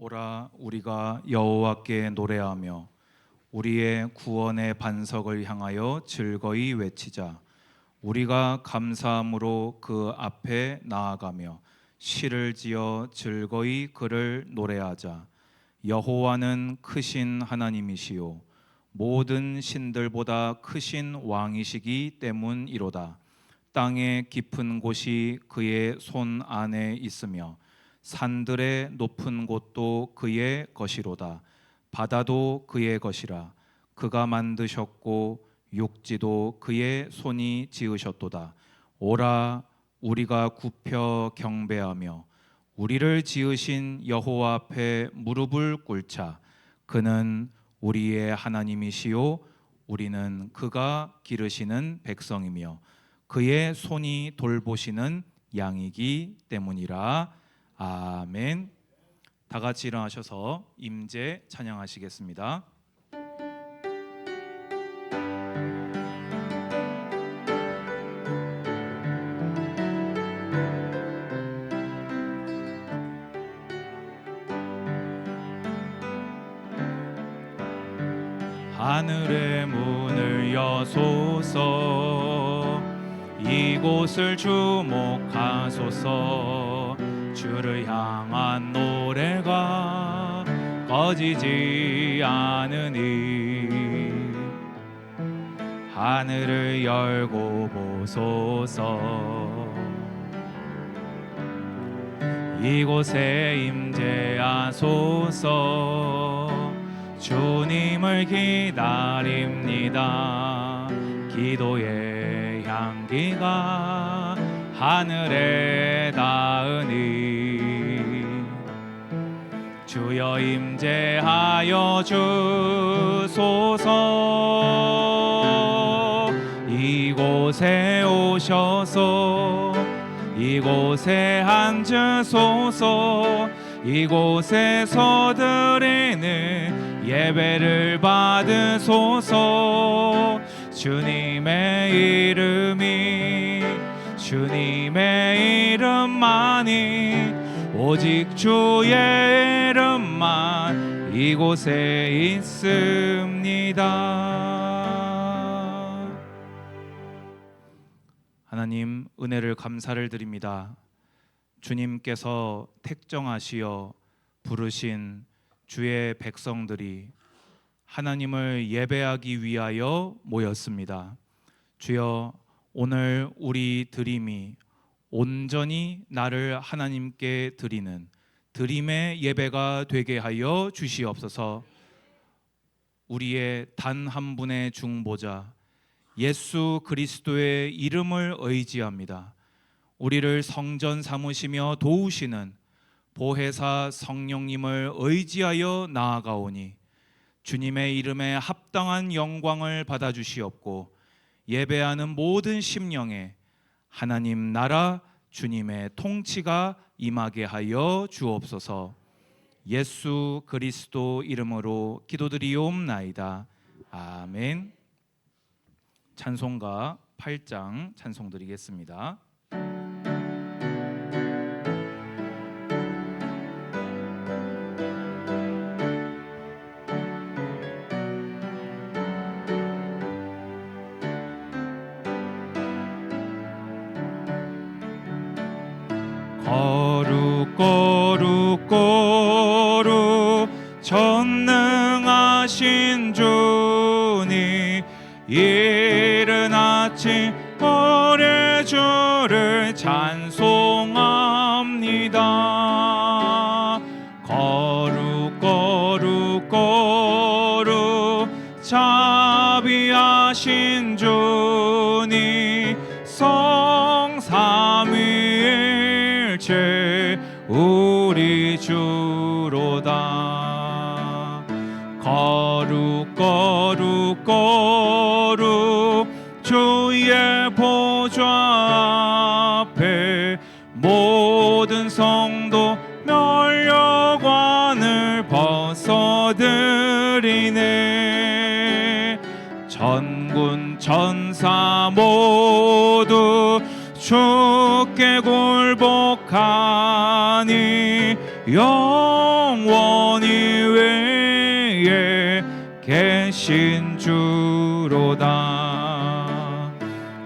오라 우리가 여호와께 노래하며 우리의 구원의 반석을 향하여 즐거이 외치자. 우리가 감사함으로 그 앞에 나아가며 시를 지어 즐거이 그를 노래하자. 여호와는 크신 하나님이시요 모든 신들보다 크신 왕이시기 때문이로다. 땅의 깊은 곳이 그의 손 안에 있으며 산들의 높은 곳도 그의 것이로다. 바다도 그의 것이라. 그가 만드셨고 육지도 그의 손이 지으셨도다. 오라 우리가 굽혀 경배하며 우리를 지으신 여호와 앞에 무릎을 꿇자. 그는 우리의 하나님이시요 우리는 그가 기르시는 백성이며 그의 손이 돌보시는 양이기 때문이라. 아멘. 다 같이 일어나셔서 임재 찬양하시겠습니다. 하늘의 문을 여소서, 이곳을 주목하소서. 주를 향한 노래가 꺼지지 않으니 하늘을 열고 보소서. 이곳에 임재하소서. 주님을 기다립니다. 기도의 향기가 하늘에 닿으니 주여 임재하여 주소서. 이곳에 오셔서 이곳에 앉으소서. 이곳에서 드리는 예배를 받으소서. 주님의 이름만이 오직 주의 이름만 이곳에 있습니다. 하나님, 은혜를 감사를 드립니다. 주님께서 택정하시어 부르신 주의 백성들이 하나님을 예배하기 위하여 모였습니다. 주여, 오늘 우리 드림이 온전히 나를 하나님께 드리는 드림의 예배가 되게 하여 주시옵소서. 우리의 단 한 분의 중보자 예수 그리스도의 이름을 의지합니다. 우리를 성전 삼으시며 도우시는 보혜사 성령님을 의지하여 나아가오니 주님의 이름에 합당한 영광을 받아주시옵고 예배하는 모든 심령에 하나님 나라 주님의 통치가 임하게 하여 주옵소서. 예수 그리스도 이름으로 기도드리옵나이다. 아멘. 찬송가 8장 찬송 드리겠습니다. 거룩 거룩 거룩 전능하신 주님, 이른 아침 오래 주를 찬송합니다. 거룩 거룩 거룩 자비하신 주님, 성삼위일체 우리 주로다. 거룩 거룩 거룩 주의 보좌 앞에 모든 성도 멸려관을 벗어드리네. 천군 천사 모두 주께 굴복하니 영원히 영원히 위에 계신 주로다.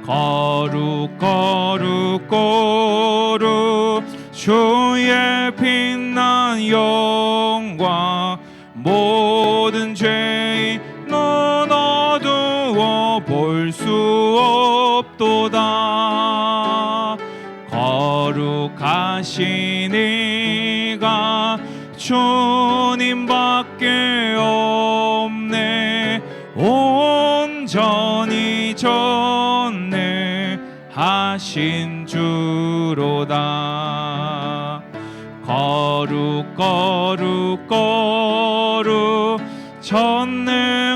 거룩 거룩 거룩 주의 빛난 영광 모든 죄인 눈 어두워 볼 수 없도다. 거룩하신 이가 주님밖에 없네. 온전히 전능하신 주로다. 거룩 거룩 거룩 전능하신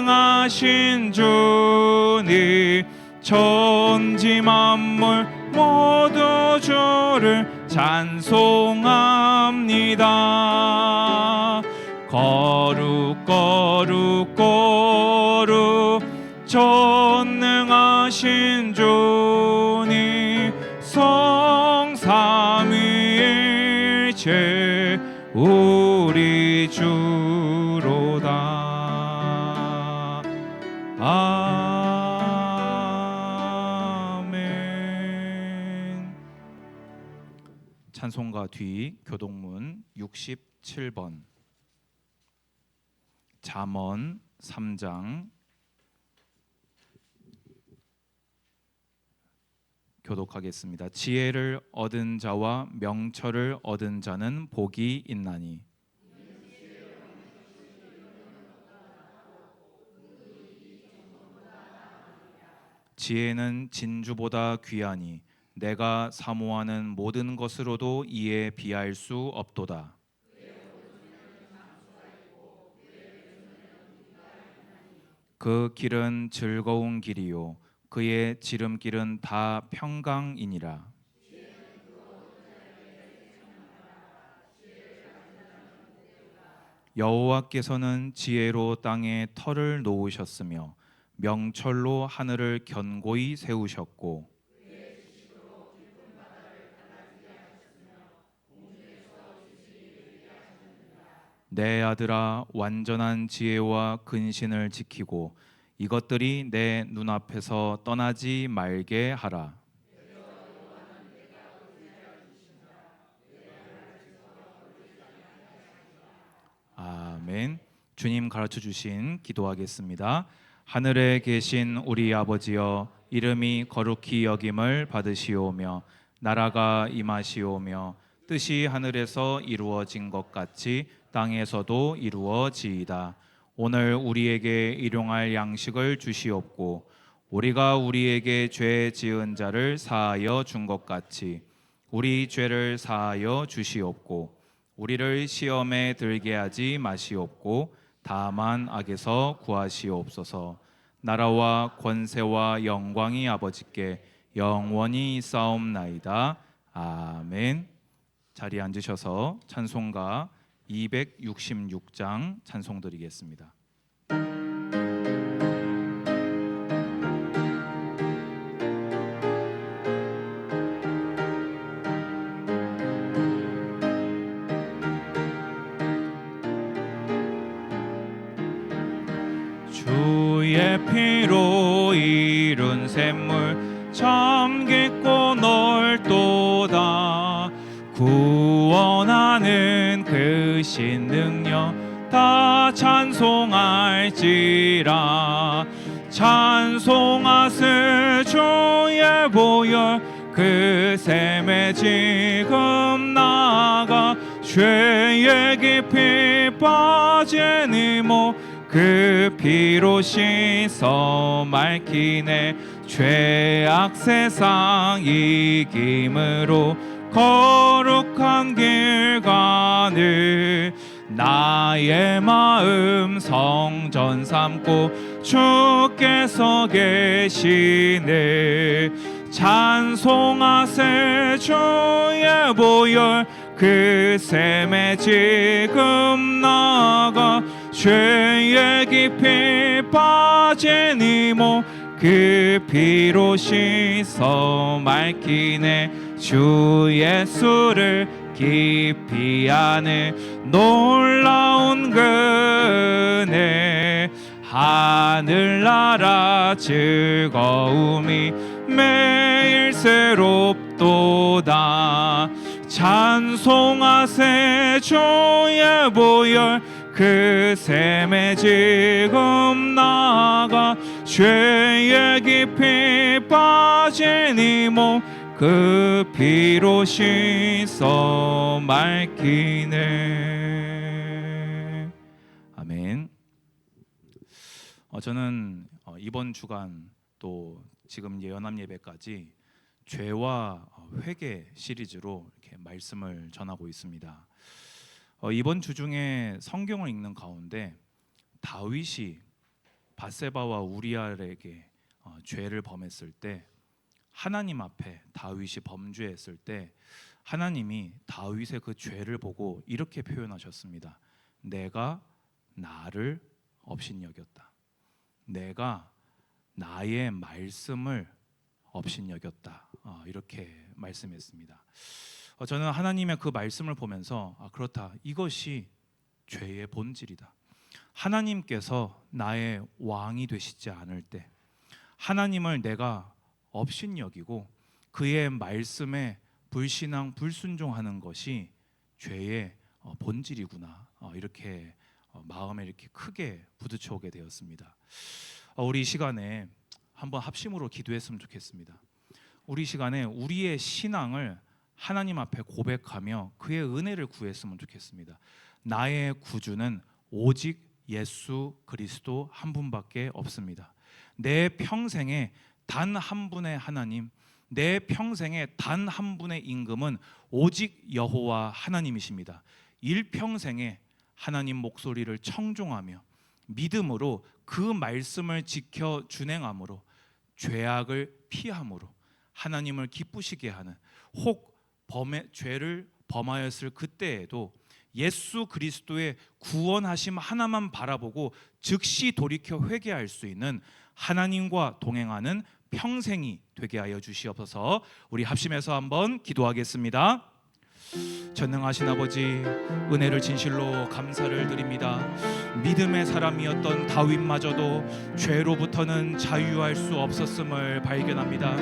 주님 천지 만물 모두 주를 찬송합니다. 거룩 거룩 거룩 전능하신 주님 성삼위일체 우리 주로다. 아멘. 찬송가 뒤 교동문 67번 잠언 3장 교독하겠습니다. 지혜를 얻은 자와 명철을 얻은 자는 복이 있나니 지혜는 진주보다 귀하니 내가 사모하는 모든 것으로도 이에 비할 수 없도다. 그 길은 즐거운 길이요 그의 지름길은 다 평강이니라. 여호와께서는 지혜로 땅에 터를 놓으셨으며 명철로 하늘을 견고히 세우셨고 내 아들아 완전한 지혜와 근신을 지키고 이것들이 내 눈앞에서 떠나지 말게 하라. 아멘. 주님 가르쳐 주신 기도하겠습니다. 하늘에 계신 우리 아버지여 이름이 거룩히 여김을 받으시오며 나라가 임하시오며 뜻이 하늘에서 이루어진 것 같이 땅에서도 이루어지이다. 오늘 우리에게 일용할 양식을 주시옵고 우리가 우리에게 죄 지은 자를 사하여 준 것 같이 우리 죄를 사하여 주시옵고 우리를 시험에 들게 하지 마시옵고 다만 악에서 구하시옵소서. 나라와 권세와 영광이 아버지께 영원히 있사옵나이다. 아멘. 자리에 앉으셔서 찬송가 266장 찬송 드리겠습니다. 주의 피로 이룬 샘물 참 깊고 넓도다. 구원하는 그 신능력 다 찬송할지라. 찬송하세 주의 보혈 그 샘에 지금 나가 죄의 깊이 빠진 이모 그 피로 씻어 맑히네. 죄악 세상 이김으로 거룩한 길 가는 나의 마음 성전 삼고 주께서 계시네. 찬송하세 주의 보혈 그 샘에 지금 나가 죄의 깊이 빠진 이모 그 피로 씻어 맑히네. 주 예수를 깊이 아네 놀라운 그네 하늘나라 즐거움이 매일 새롭도다 찬송하세 주의 보혈 그 샘에 지금 나가 죄의 깊이 빠진 이 몸 그 피로 씻어 맑히네. 아멘. 저는 이번 주간 또 지금 연합 예배까지 죄와 회개 시리즈로 이렇게 말씀을 전하고 있습니다. 이번 주 중에 성경을 읽는 가운데 다윗이 밧세바와 우리아에게 죄를 범했을 때 하나님 앞에 다윗이 범죄했을 때 하나님이 다윗의 그 죄를 보고 이렇게 표현하셨습니다. 내가 나를 업신여겼다. 내가 나의 말씀을 업신여겼다. 이렇게 말씀했습니다. 저는 하나님의 그 말씀을 보면서 그렇다. 이것이 죄의 본질이다. 하나님께서 나의 왕이 되시지 않을 때 하나님을 내가 업신여기고 그의 말씀에 불신앙, 불순종하는 것이 죄의 본질이구나. 이렇게 마음에 이렇게 크게 부딪혀오게 되었습니다. 우리 이 시간에 한번 합심으로 기도했으면 좋겠습니다. 우리 시간에 우리의 신앙을 하나님 앞에 고백하며 그의 은혜를 구했으면 좋겠습니다. 나의 구주는 오직 예수 그리스도 한 분밖에 없습니다. 내 평생에 단 한 분의 하나님, 내 평생에 단 한 분의 임금은 오직 여호와 하나님이십니다. 일평생에 하나님 목소리를 청종하며 믿음으로 그 말씀을 지켜 준행함으로 죄악을 피함으로 하나님을 기쁘시게 하는 혹 죄를 범하였을 그때에도 예수 그리스도의 구원하심 하나만 바라보고 즉시 돌이켜 회개할 수 있는 하나님과 동행하는 평생이 되게 하여 주시옵소서. 우리 합심해서 한번 기도하겠습니다. 전능하신 아버지, 은혜를 진실로 감사를 드립니다. 믿음의 사람이었던 다윗마저도 죄로부터는 자유할 수 없었음을 발견합니다.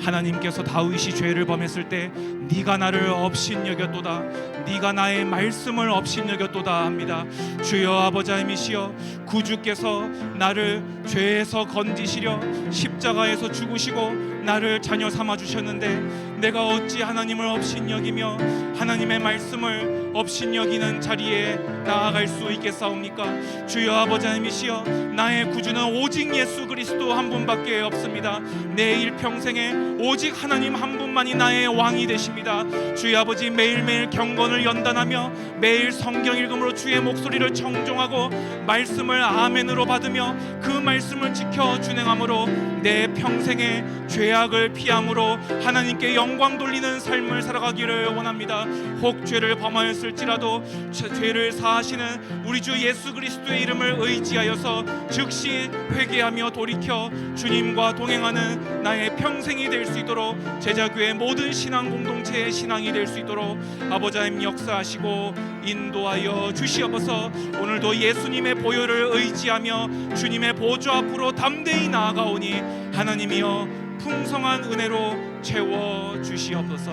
하나님께서 다윗이 죄를 범했을 때 네가 나를 업신여겼도다, 네가 나의 말씀을 업신여겼도다 합니다. 주여 아버지 하나님이시여, 구주께서 나를 죄에서 건지시려 십자가에서 죽으시고 나를 자녀 삼아 주셨는데 내가 어찌 하나님을 업신여기며 하나님의 말씀을 업신여기는 자리에 나아갈 수 있겠사옵니까? 주여 아버지 하나님이시여, 나의 구주는 오직 예수 그리스도 한 분밖에 없습니다. 내 일평생에 오직 하나님 한 분만이 나의 왕이 되십니다. 주여 아버지, 매일매일 경건을 연단하며 매일 성경 읽음으로 주의 목소리를 청종하고 말씀을 아멘으로 받으며 그 말씀을 지켜 준행함으로 내 평생에 죄악을 피함으로 하나님께 영광 돌리는 삶을 살아가기를 원합니다. 혹 죄를 범하였을지라도 죄를 사하시는 우리 주 예수 그리스도의 이름을 의지하여서 즉시 회개하며 돌이켜 주님과 동행하는 나의 평생이 될 수 있도록, 제자교회 모든 신앙 공동체의 신앙이 될 수 있도록 아버지 하나님 역사하시고 인도하여 주시옵소서. 오늘도 예수님의 보혈을 의지하며 주님의 보좌 앞으로 담대히 나아가오니 하나님이여 풍성한 은혜로 채워 주시옵소서.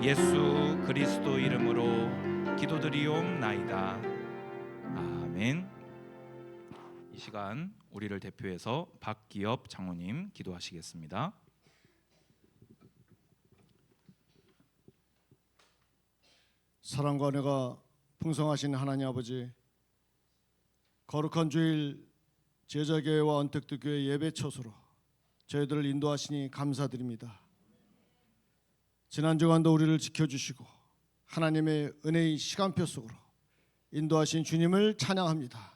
예수 그리스도 이름으로 기도드리옵나이다. 아멘. 이 시간 우리를 대표해서 박기엽 장로님 기도하시겠습니다. 사랑과 은혜가 풍성하신 하나님 아버지, 거룩한 주일 제자교회와 언택트교회 예배 처소로 저희들을 인도하시니 감사드립니다. 지난 주간도 우리를 지켜주시고 하나님의 은혜의 시간표 속으로 인도하신 주님을 찬양합니다.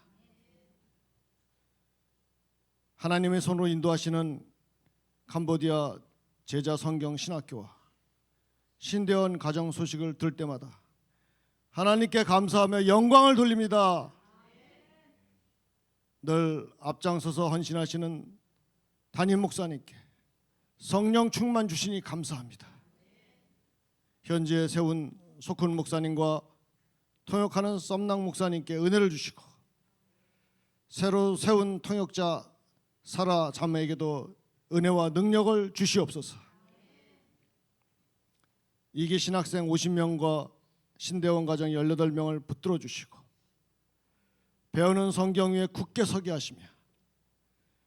하나님의 손으로 인도하시는 캄보디아 제자 성경 신학교와 신대원 가정 소식을 들을 때마다 하나님께 감사하며 영광을 돌립니다. 늘 앞장서서 헌신하시는 담임 목사님께 성령 충만 주시니 감사합니다. 현지에 세운 소큰 목사님과 통역하는 썸낭 목사님께 은혜를 주시고 새로 세운 통역자 사라 자매에게도 은혜와 능력을 주시옵소서. 이기 신학생 50명과 신대원 가정 18명을 붙들어 주시고 배우는 성경 위에 굳게 서게 하시며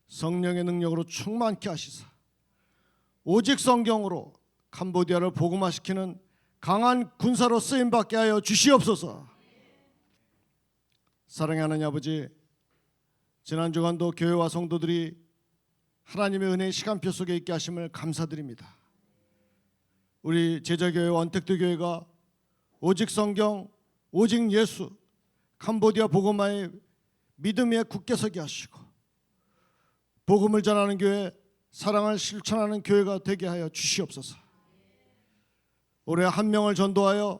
성령의 능력으로 충만케 하시사 오직 성경으로 캄보디아를 복음화시키는 강한 군사로 쓰임받게 하여 주시옵소서. 사랑의 하나님 아버지, 지난 주간도 교회와 성도들이 하나님의 은혜의 시간표 속에 있게 하심을 감사드립니다. 우리 제자교회 원택도 교회가 오직 성경, 오직 예수, 캄보디아 복음화의 믿음 위에 굳게 서게 하시고 복음을 전하는 교회, 사랑을 실천하는 교회가 되게 하여 주시옵소서. 올해 한 명을 전도하여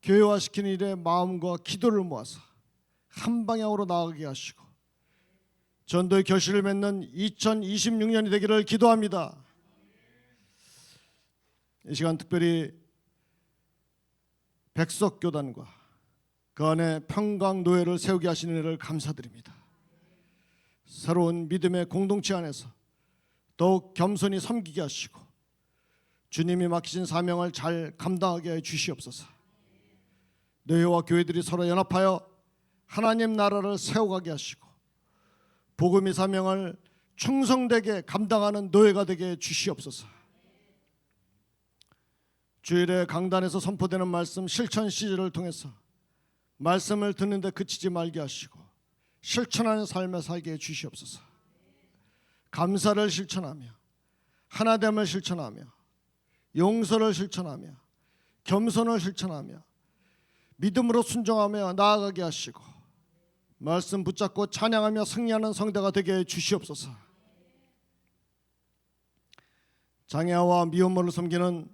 교회화시키는 일에 마음과 기도를 모아서 한 방향으로 나아가게 하시고 전도의 결실을 맺는 2026년이 되기를 기도합니다. 이 시간 특별히 백석교단과 그 안에 평강노회를 세우게 하시는 일을 감사드립니다. 새로운 믿음의 공동체 안에서 더욱 겸손히 섬기게 하시고 주님이 맡기신 사명을 잘 감당하게 해 주시옵소서. 노회와 교회들이 서로 연합하여 하나님 나라를 세워가게 하시고 복음의 사명을 충성되게 감당하는 노예가 되게 해 주시옵소서. 주일에 강단에서 선포되는 말씀 실천 시즌을 통해서 말씀을 듣는데 그치지 말게 하시고 실천하는 삶에 살게 해 주시옵소서. 감사를 실천하며 하나됨을 실천하며 용서를 실천하며 겸손을 실천하며 믿음으로 순종하며 나아가게 하시고 말씀 붙잡고 찬양하며 승리하는 성대가 되게 해 주시옵소서. 장애아와 미혼모를 섬기는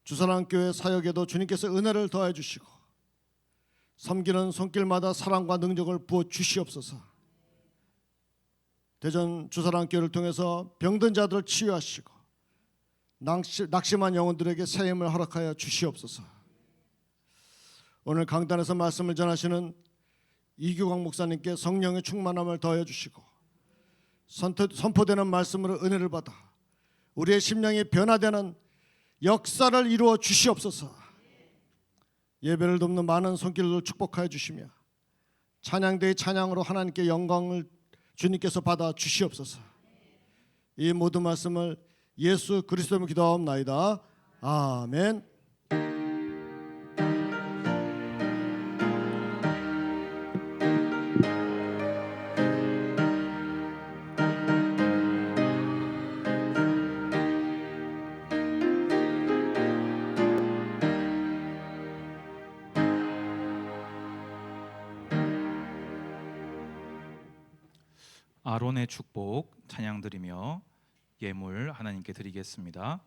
주사랑교회 사역에도 주님께서 은혜를 더해 주시고 섬기는 손길마다 사랑과 능력을 부어 주시옵소서. 대전 주사랑교회를 통해서 병든 자들을 치유하시고 낙심한 영혼들에게 새 힘을 허락하여 주시옵소서. 오늘 강단에서 말씀을 전하시는 이규광 목사님께 성령의 충만함을 더해 주시고 선포되는 말씀으로 은혜를 받아 우리의 심령이 변화되는 역사를 이루어 주시옵소서. 예배를 돕는 많은 손길을 축복하여 주시며 찬양대의 찬양으로 하나님께 영광을 주님께서 받아 주시옵소서. 이 모든 말씀을 예수 그리스도로 기도하옵나이다. 아멘. 아론의 축복 찬양 드리며 예물 하나님께 드리겠습니다.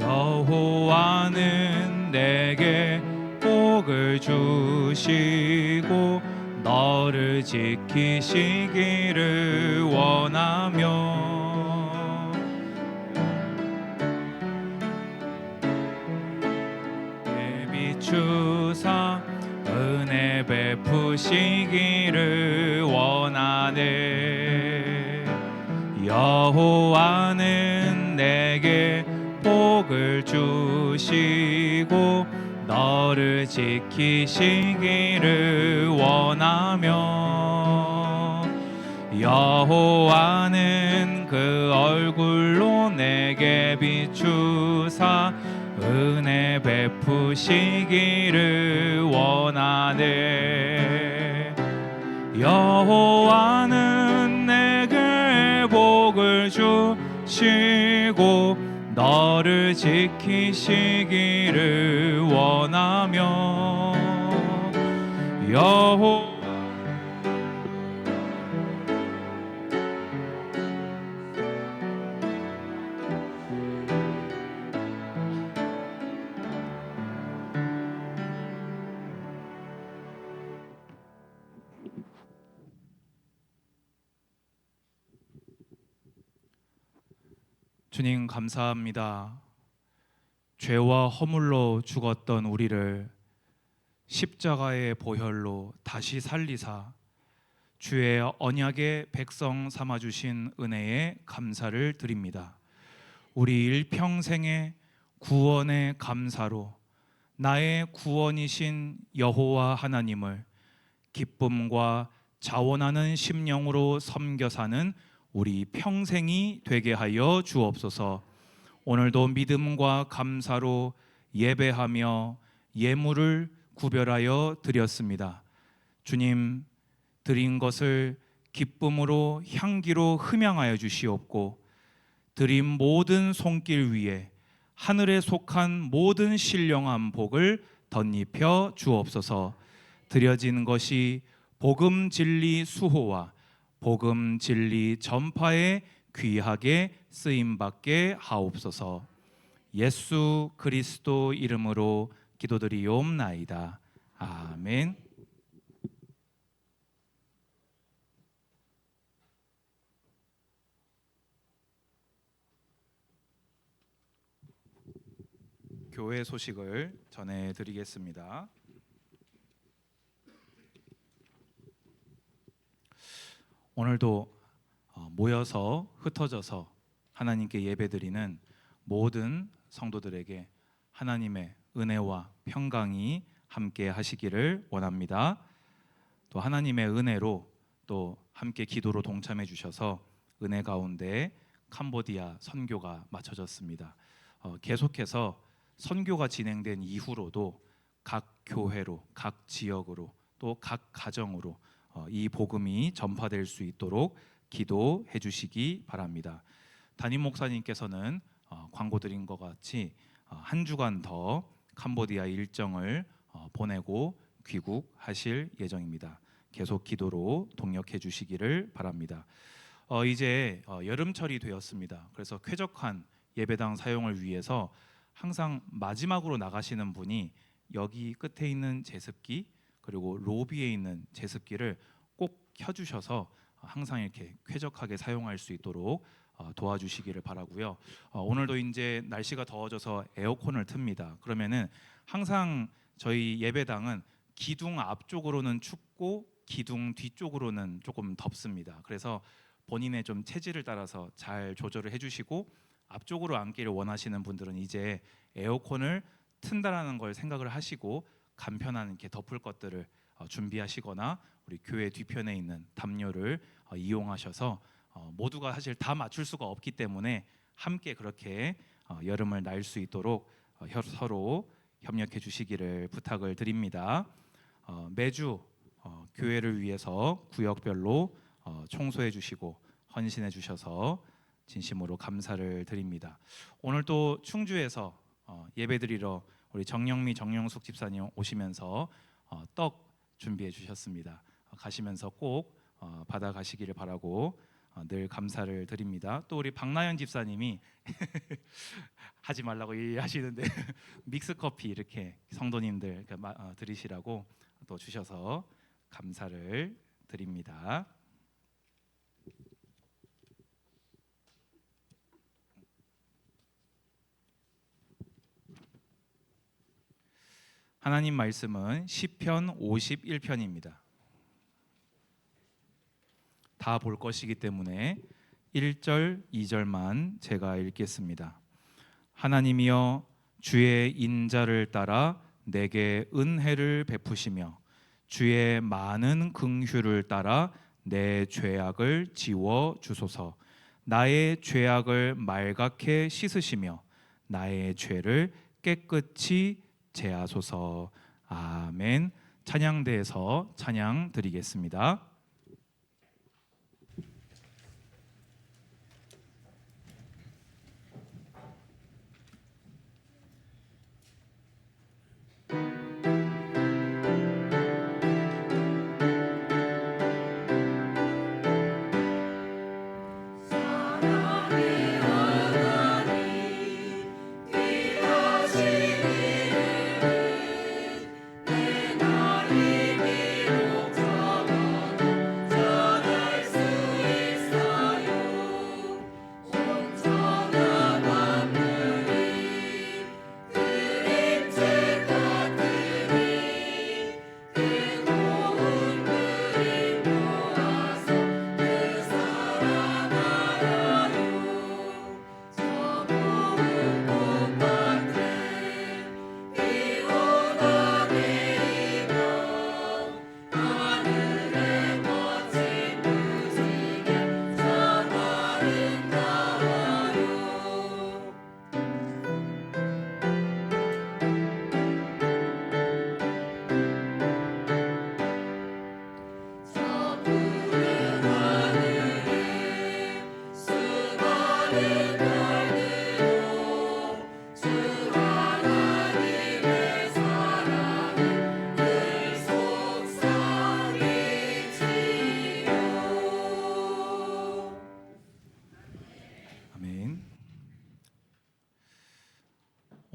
여호와는 내게 복을 주시고 너를 지키시기를 원하며 주사 은혜 베푸시기를 원하네. 여호와는 내게 복을 주시고 너를 지키시기를 원하며 여호와는 그 얼굴로 내게 비추사 은혜 베푸시기를 원하네. 여호와는 내게 복을 주시고 너를 지키시기를 원하며 주님 감사합니다. 죄와 허물로 죽었던 우리를 십자가의 보혈로 다시 살리사 주의 언약의 백성 삼아 주신 은혜에 감사를 드립니다. 우리 일평생의 구원의 감사로 나의 구원이신 여호와 하나님을 기쁨과 자원하는 심령으로 섬겨 사는 우리 평생이 되게 하여 주옵소서. 오늘도 믿음과 감사로 예배하며 예물을 구별하여 드렸습니다. 주님, 드린 것을 기쁨으로 향기로 흠양하여 주시옵고 드린 모든 손길 위에 하늘에 속한 모든 신령한 복을 덧입혀 주옵소서. 드려진 것이 복음 진리 수호와 복음 진리 전파에 귀하게 쓰임받게 하옵소서. 예수 그리스도 이름으로 기도드리옵나이다. 아멘. 교회 소식을 전해드리겠습니다. 오늘도 모여서 흩어져서 하나님께 예배드리는 모든 성도들에게 하나님의 은혜와 평강이 함께 하시기를 원합니다. 또 하나님의 은혜로 또 함께 기도로 동참해 주셔서 은혜 가운데 캄보디아 선교가 마쳐졌습니다. 계속해서 선교가 진행된 이후로도 각 교회로, 각 지역으로 또 각 가정으로 이 복음이 전파될 수 있도록 기도해 주시기 바랍니다. 담임 목사님께서는 광고 드린 것 같이 한 주간 더 캄보디아 일정을 보내고 귀국하실 예정입니다. 계속 기도로 동력해 주시기를 바랍니다. 이제 여름철이 되었습니다. 그래서 쾌적한 예배당 사용을 위해서 항상 마지막으로 나가시는 분이 여기 끝에 있는 제습기 그리고 로비에 있는 제습기를 꼭 켜주셔서 항상 이렇게 쾌적하게 사용할 수 있도록 도와주시기를 바라고요. 오늘도 이제 날씨가 더워져서 에어컨을 틉니다. 그러면은 항상 저희 예배당은 기둥 앞쪽으로는 춥고 기둥 뒤쪽으로는 조금 덥습니다. 그래서 본인의 좀 체질을 따라서 잘 조절을 해주시고 앞쪽으로 앉기를 원하시는 분들은 이제 에어컨을 튼다라는 걸 생각을 하시고 간편한 이렇게 덮을 것들을 준비하시거나 우리 교회 뒤편에 있는 담요를 이용하셔서 모두가 사실 다 맞출 수가 없기 때문에 함께 그렇게 여름을 날 수 있도록 서로 협력해 주시기를 부탁을 드립니다. 매주 교회를 위해서 구역별로 청소해 주시고 헌신해 주셔서 진심으로 감사를 드립니다. 오늘 또 충주에서 예배드리러 우리 정영미 정영숙 집사님 오시면서 떡 준비해 주셨습니다. 가시면서 꼭 받아가시기를 바라고 늘 감사를 드립니다. 또 우리 박나연 집사님이 하지 말라고 얘기하시는데 믹스 커피 이렇게 성도님들 드리시라고 또 주셔서 감사를 드립니다. 하나님 말씀은 시편 51편입니다. 다 볼 것이기 때문에 1절, 2절만 제가 읽겠습니다. 하나님이여 주의 인자를 따라 내게 은혜를 베푸시며 주의 많은 긍휼을 따라 내 죄악을 지워 주소서. 나의 죄악을 말갛게 씻으시며 나의 죄를 깨끗이 제하소서. 아멘. 찬양대에서 찬양 드리겠습니다.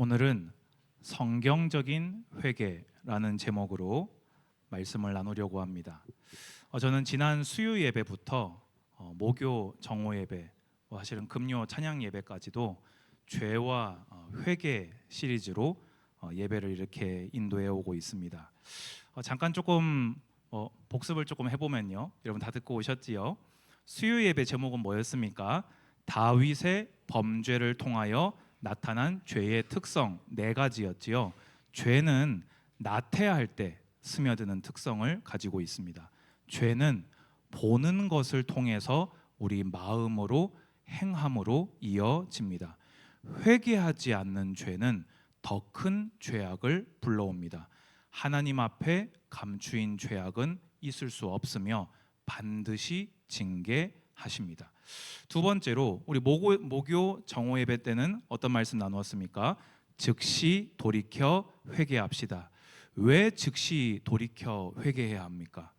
오늘은 성경적인 회개라는 제목으로 말씀을 나누려고 합니다. 저는 지난 수요 예배부터 목요 정오 예배, 사실은 금요 찬양 예배까지도 죄와 회개 시리즈로 예배를 이렇게 인도해 오고 있습니다. 잠깐 조금 복습을 조금 해보면요, 여러분 다 듣고 오셨지요? 수요 예배 제목은 뭐였습니까? 다윗의 범죄를 통하여 나타난 죄의 특성 4가지였지요. 죄는 나태할 때 스며드는 특성을 가지고 있습니다. 죄는 보는 것을 통해서 우리 마음으로 행함으로 이어집니다. 회개하지 않는 죄는 더 큰 죄악을 불러옵니다. 하나님 앞에 감추인 죄악은 있을 수 없으며 반드시 징계하십니다. 두 번째로 우리 목요 정오 예배 때는 어떤 말씀 나누었습니까? 즉시 돌이켜 회개합시다. 왜 즉시 돌이켜 회개해야 합니까?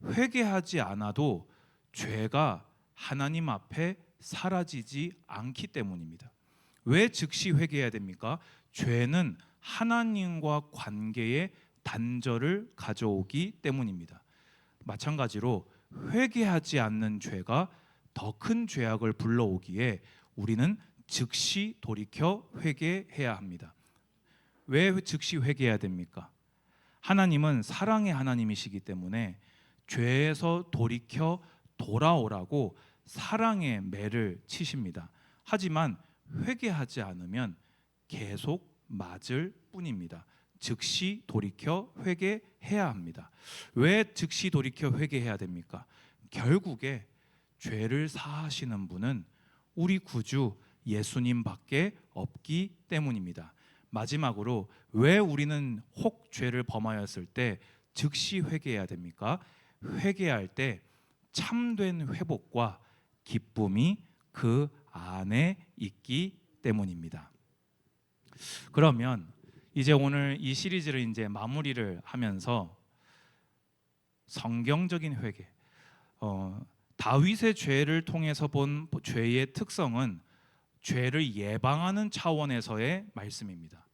회개하지 않아도 죄가 하나님 앞에 사라지지 않기 때문입니다. 왜 즉시 회개해야 됩니까? 죄는 하나님과 관계에 단절을 가져오기 때문입니다. 마찬가지로 회개하지 않는 죄가 더 큰 죄악을 불러오기에 우리는 즉시 돌이켜 회개해야 합니다. 왜 즉시 회개해야 됩니까? 하나님은 사랑의 하나님이시기 때문에 죄에서 돌이켜 돌아오라고 사랑의 매를 치십니다. 하지만 회개하지 않으면 계속 맞을 뿐입니다. 즉시 돌이켜 회개해야 합니다. 왜 즉시 돌이켜 회개해야 됩니까? 결국에 죄를 사하시는 분은 우리 구주 예수님밖에 없기 때문입니다. 마지막으로 왜 우리는 혹 죄를 범하였을 때 즉시 회개해야 됩니까? 회개할 때 참된 회복과 기쁨이 그 안에 있기 때문입니다. 그러면 이제 오늘 이 시리즈를 이제 마무리를 하면서 성경적인 회개, 다윗의 죄를 통해서 본 죄의 특성은 죄를 예방하는 차원에서의 말씀입니다.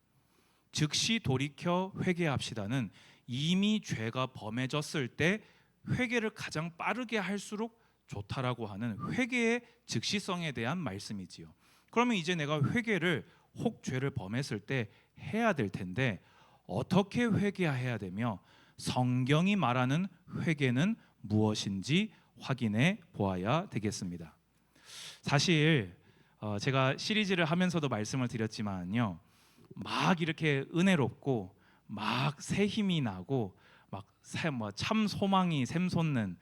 즉시 돌이켜 회개합시다는 이미 죄가 범해졌을 때 회개를 가장 빠르게 할수록 좋다라고 하는 회개의 즉시성에 대한 말씀이지요. 그러면 이제 내가 회개를 혹 죄를 범했을 때 해야 될 텐데 어떻게 회개해야 되며 성경이 말하는 회개는 무엇인지 확인해 보아야 되겠습니다. 사실 제가 시리즈를 하면서도 말씀을 드렸지만요, 막 이렇게 은혜롭고 막 새 힘이 나고 막 참 소망이 샘솟는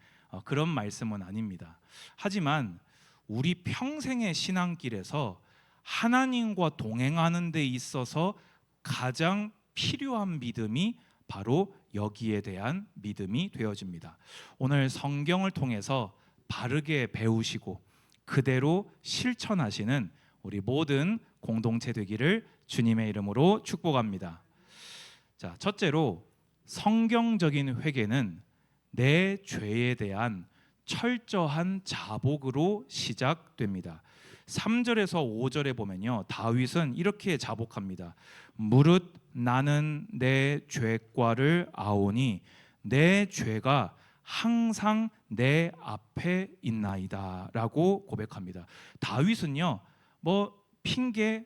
그런 말씀은 아닙니다. 하지만 우리 평생의 신앙길에서 하나님과 동행하는 데 있어서 가장 필요한 믿음이 바로 여기에 대한 믿음이 되어집니다. 오늘 성경을 통해서 바르게 배우시고 그대로 실천하시는 우리 모든 공동체 되기를 주님의 이름으로 축복합니다. 자, 첫째로 성경적인 회개는 내 죄에 대한 철저한 자복으로 시작됩니다. 3절에서 5절에 보면요, 다윗은 이렇게 자복합니다. 무릇 나는 내 죄과를 아오니 내 죄가 항상 내 앞에 있나이다 라고 고백합니다. 다윗은요, 핑계,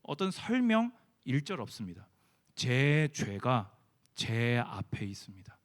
어떤 설명 1절 없습니다. 제 죄가 제 앞에 있습니다.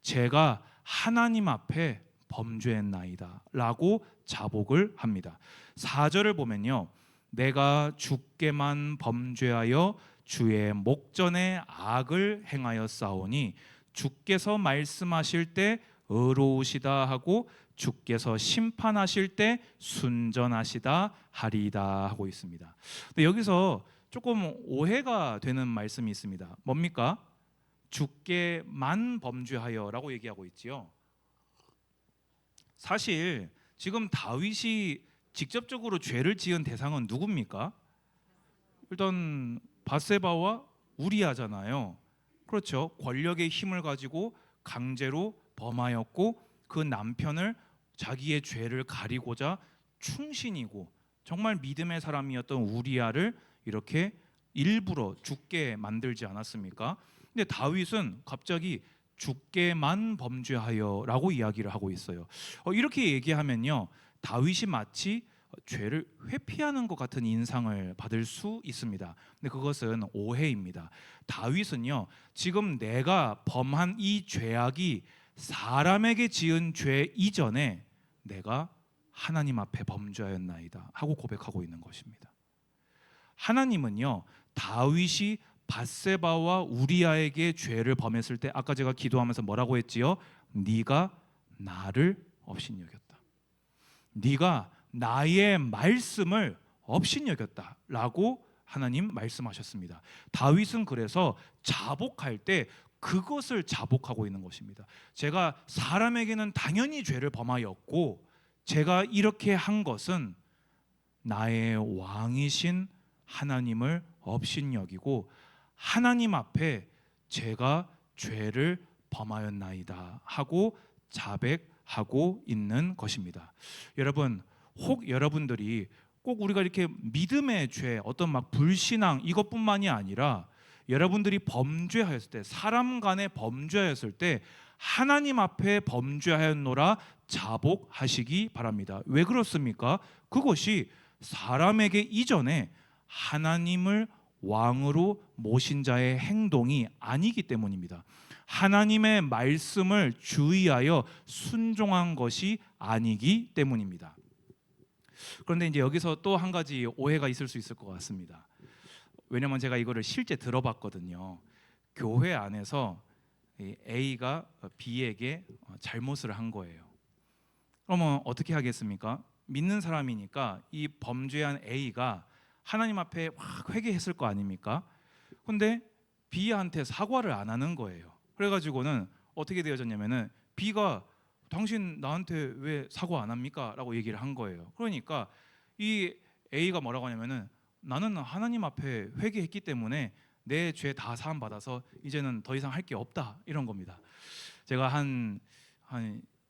제가 하나님 앞에 범죄했나이다 라고 자복을 합니다. 4절을 보면요, 내가 주께만 범죄하여 주의 목전에 악을 행하였사오니 주께서 말씀하실 때 의로우시다 하고 주께서 심판하실 때 순전하시다 하리이다 하고 있습니다. 근데 여기서 조금 오해가 되는 말씀이 있습니다. 뭡니까? 주께만 범죄하여라고 얘기하고 있지요. 사실 지금 다윗이 직접적으로 죄를 지은 대상은 누굽니까? 일단 밧세바와 우리아잖아요. 그렇죠. 권력의 힘을 가지고 강제로 범하였고 그 남편을 자기의 죄를 가리고자 충신이고 정말 믿음의 사람이었던 우리아를 이렇게 일부러 죽게 만들지 않았습니까? 근데 다윗은 갑자기 죽게만 범죄하여라고 이야기를 하고 있어요. 이렇게 얘기하면요, 다윗이 마치 죄를 회피하는 것 같은 인상을 받을 수 있습니다. 근데 그것은 오해입니다. 다윗은요, 지금 내가 범한 이 죄악이 사람에게 지은 죄 이전에 내가 하나님 앞에 범죄하였나이다 하고 고백하고 있는 것입니다. 하나님은요, 다윗이 밧세바와 우리아에게 죄를 범했을 때 아까 제가 기도하면서 뭐라고 했지요? 네가 나를 업신여겼다. 네가 나의 말씀을 업신여겼다라고 하나님 말씀하셨습니다. 다윗은 그래서 자복할 때 그것을 자복하고 있는 것입니다. 제가 사람에게는 당연히 죄를 범하였고 제가 이렇게 한 것은 나의 왕이신 하나님을 업신여기고 하나님 앞에 제가 죄를 범하였나이다 하고 자백하고 있는 것입니다. 여러분, 혹 여러분들이 꼭 우리가 이렇게 믿음의 죄, 어떤 막 불신앙 이것뿐만이 아니라 여러분들이 범죄하였을 때, 사람 간에 범죄하였을 때 하나님 앞에 범죄하였노라 자복하시기 바랍니다. 왜 그렇습니까? 그것이 사람에게 이전에 하나님을 왕으로 모신 자의 행동이 아니기 때문입니다. 하나님의 말씀을 주의하여 순종한 것이 아니기 때문입니다. 그런데 이제 여기서 또 한 가지 오해가 있을 수 있을 것 같습니다. 왜냐면 제가 이거를 실제 들어봤거든요. 교회 안에서 A가 B에게 잘못을 한 거예요. 그러면 어떻게 하겠습니까? 믿는 사람이니까 이 범죄한 A가 하나님 앞에 확 회개했을 거 아닙니까? 근데 B한테 사과를 안 하는 거예요. 그래가지고는 어떻게 되어졌냐면은 B가 당신 나한테 왜 사과 안 합니까? 라고 얘기를 한 거예요. 그러니까 이 A가 뭐라고 하냐면은 나는 하나님 앞에 회개했기 때문에 내 죄 다 사함 받아서 이제는 더 이상 할 게 없다 이런 겁니다. 제가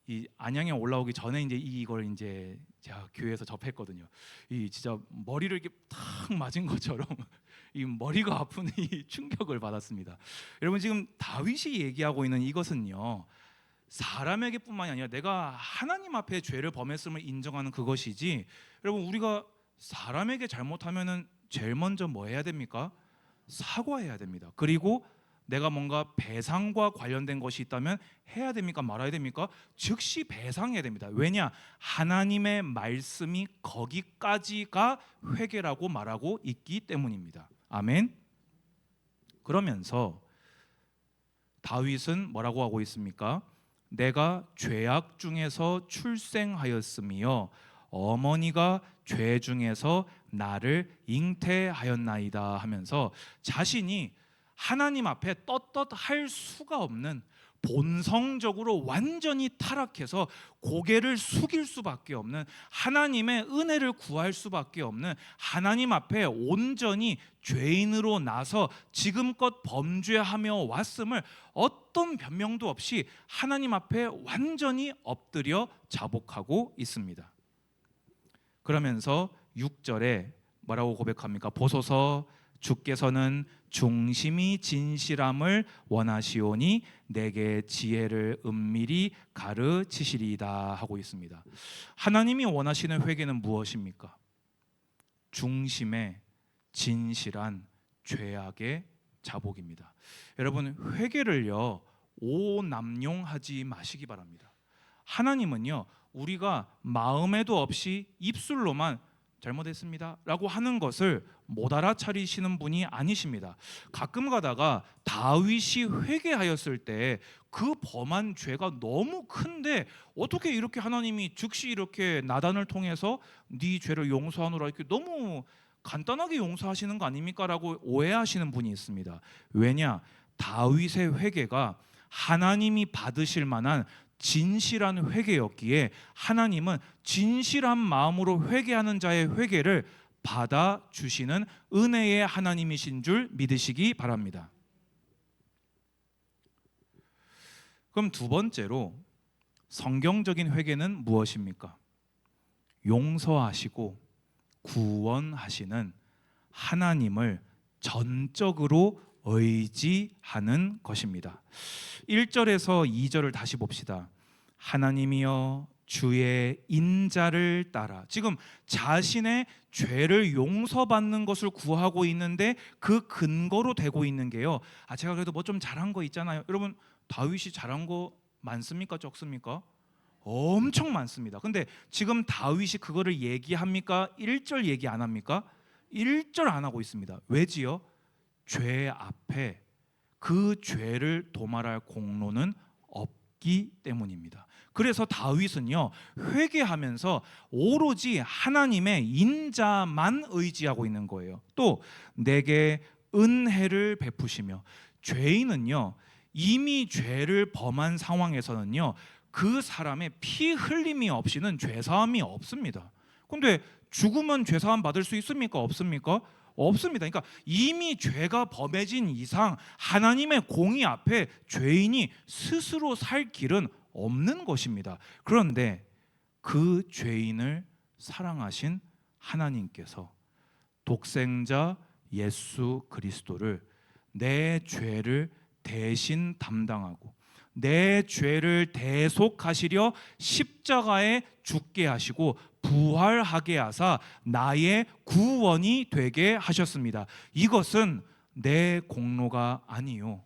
이 안양에 올라오기 전에 이제 이걸 이제 제가 교회에서 접했거든요. 이 진짜 머리를 이렇게 탁 맞은 것처럼 이 머리가 아픈 이 충격을 받았습니다. 여러분, 지금 다윗이 얘기하고 있는 이것은요, 사람에게뿐만이 아니라 내가 하나님 앞에 죄를 범했음을 인정하는 그것이지, 여러분, 우리가 사람에게 잘못하면은 제일 먼저 뭐 해야 됩니까? 사과해야 됩니다. 그리고 내가 뭔가 배상과 관련된 것이 있다면 해야 됩니까? 말아야 됩니까? 즉시 배상해야 됩니다. 왜냐? 하나님의 말씀이 거기까지가 회개라고 말하고 있기 때문입니다. 아멘. 그러면서 다윗은 뭐라고 하고 있습니까? 내가 죄악 중에서 출생하였으며 어머니가 죄 중에서 나를 잉태하였나이다 하면서 자신이 하나님 앞에 떳떳할 수가 없는, 본성적으로 완전히 타락해서 고개를 숙일 수밖에 없는, 하나님의 은혜를 구할 수밖에 없는, 하나님 앞에 온전히 죄인으로 나서 지금껏 범죄하며 왔음을 어떤 변명도 없이 하나님 앞에 완전히 엎드려 자복하고 있습니다. 그러면서 6절에 뭐라고 고백합니까? 보소서, 주께서는 중심이 진실함을 원하시오니 내게 지혜를 은밀히 가르치시리이다 하고 있습니다. 하나님이 원하시는 회개는 무엇입니까? 중심의 진실한 죄악의 자복입니다. 여러분, 회개를요 오남용하지 마시기 바랍니다. 하나님은요 우리가 마음에도 없이 입술로만 잘못했습니다 라고 하는 것을 못 알아차리시는 분이 아니십니다. 가끔 가다가 다윗이 회개하였을 때 그 범한 죄가 너무 큰데 어떻게 이렇게 하나님이 즉시 이렇게 나단을 통해서 네 죄를 용서하노라 이렇게 너무 간단하게 용서하시는 거 아닙니까? 라고 오해하시는 분이 있습니다. 왜냐? 다윗의 회개가 하나님이 받으실 만한 진실한 회개였기에 하나님은 진실한 마음으로 회개하는 자의 회개를 받아주시는 은혜의 하나님이신 줄 믿으시기 바랍니다. 그럼 두 번째로 성경적인 회개는 무엇입니까? 용서하시고 구원하시는 하나님을 전적으로 의지하는 것입니다. 1절에서 2절을 다시 봅시다. 하나님이여 주의 인자를 따라. 지금 자신의 죄를 용서받는 것을 구하고 있는데 그 근거로 되고 있는 게요. 제가 그래도 뭐 좀 잘한 거 있잖아요. 여러분, 다윗이 잘한 거 많습니까? 적습니까? 엄청 많습니다. 근데 지금 다윗이 그거를 얘기합니까? 1절 얘기 안 합니까? 1절 안 하고 있습니다. 왜지요? 죄 앞에 그 죄를 도말할 공로는 없기 때문입니다. 그래서 다윗은요, 회개하면서 오로지 하나님의 인자만 의지하고 있는 거예요. 또 내게 은혜를 베푸시며, 죄인은요 이미 죄를 범한 상황에서는요 그 사람의 피 흘림이 없이는 죄사함이 없습니다. 근데 죽으면 죄사함 받을 수 있습니까? 없습니까? 없습니다. 그러니까 이미 죄가 범해진 이상 하나님의 공의 앞에 죄인이 스스로 살 길은 없는 것입니다. 그런데 그 죄인을 사랑하신 하나님께서 독생자 예수 그리스도를 내 죄를 대신 담당하고 내 죄를 대속하시려 십자가에 죽게 하시고 부활하게 하사 나의 구원이 되게 하셨습니다. 이것은 내 공로가 아니요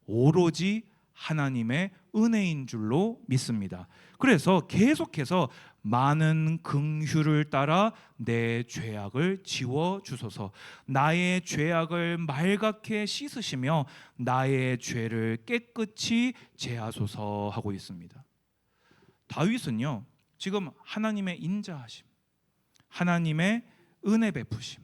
오로지 하나님의 은혜인 줄로 믿습니다. 그래서 계속해서 많은 긍휼을 따라 내 죄악을 지워 주소서, 나의 죄악을 말갛게 씻으시며 나의 죄를 깨끗이 제하소서 하고 있습니다. 다윗은요 지금 하나님의 인자하심, 하나님의 은혜 베푸심,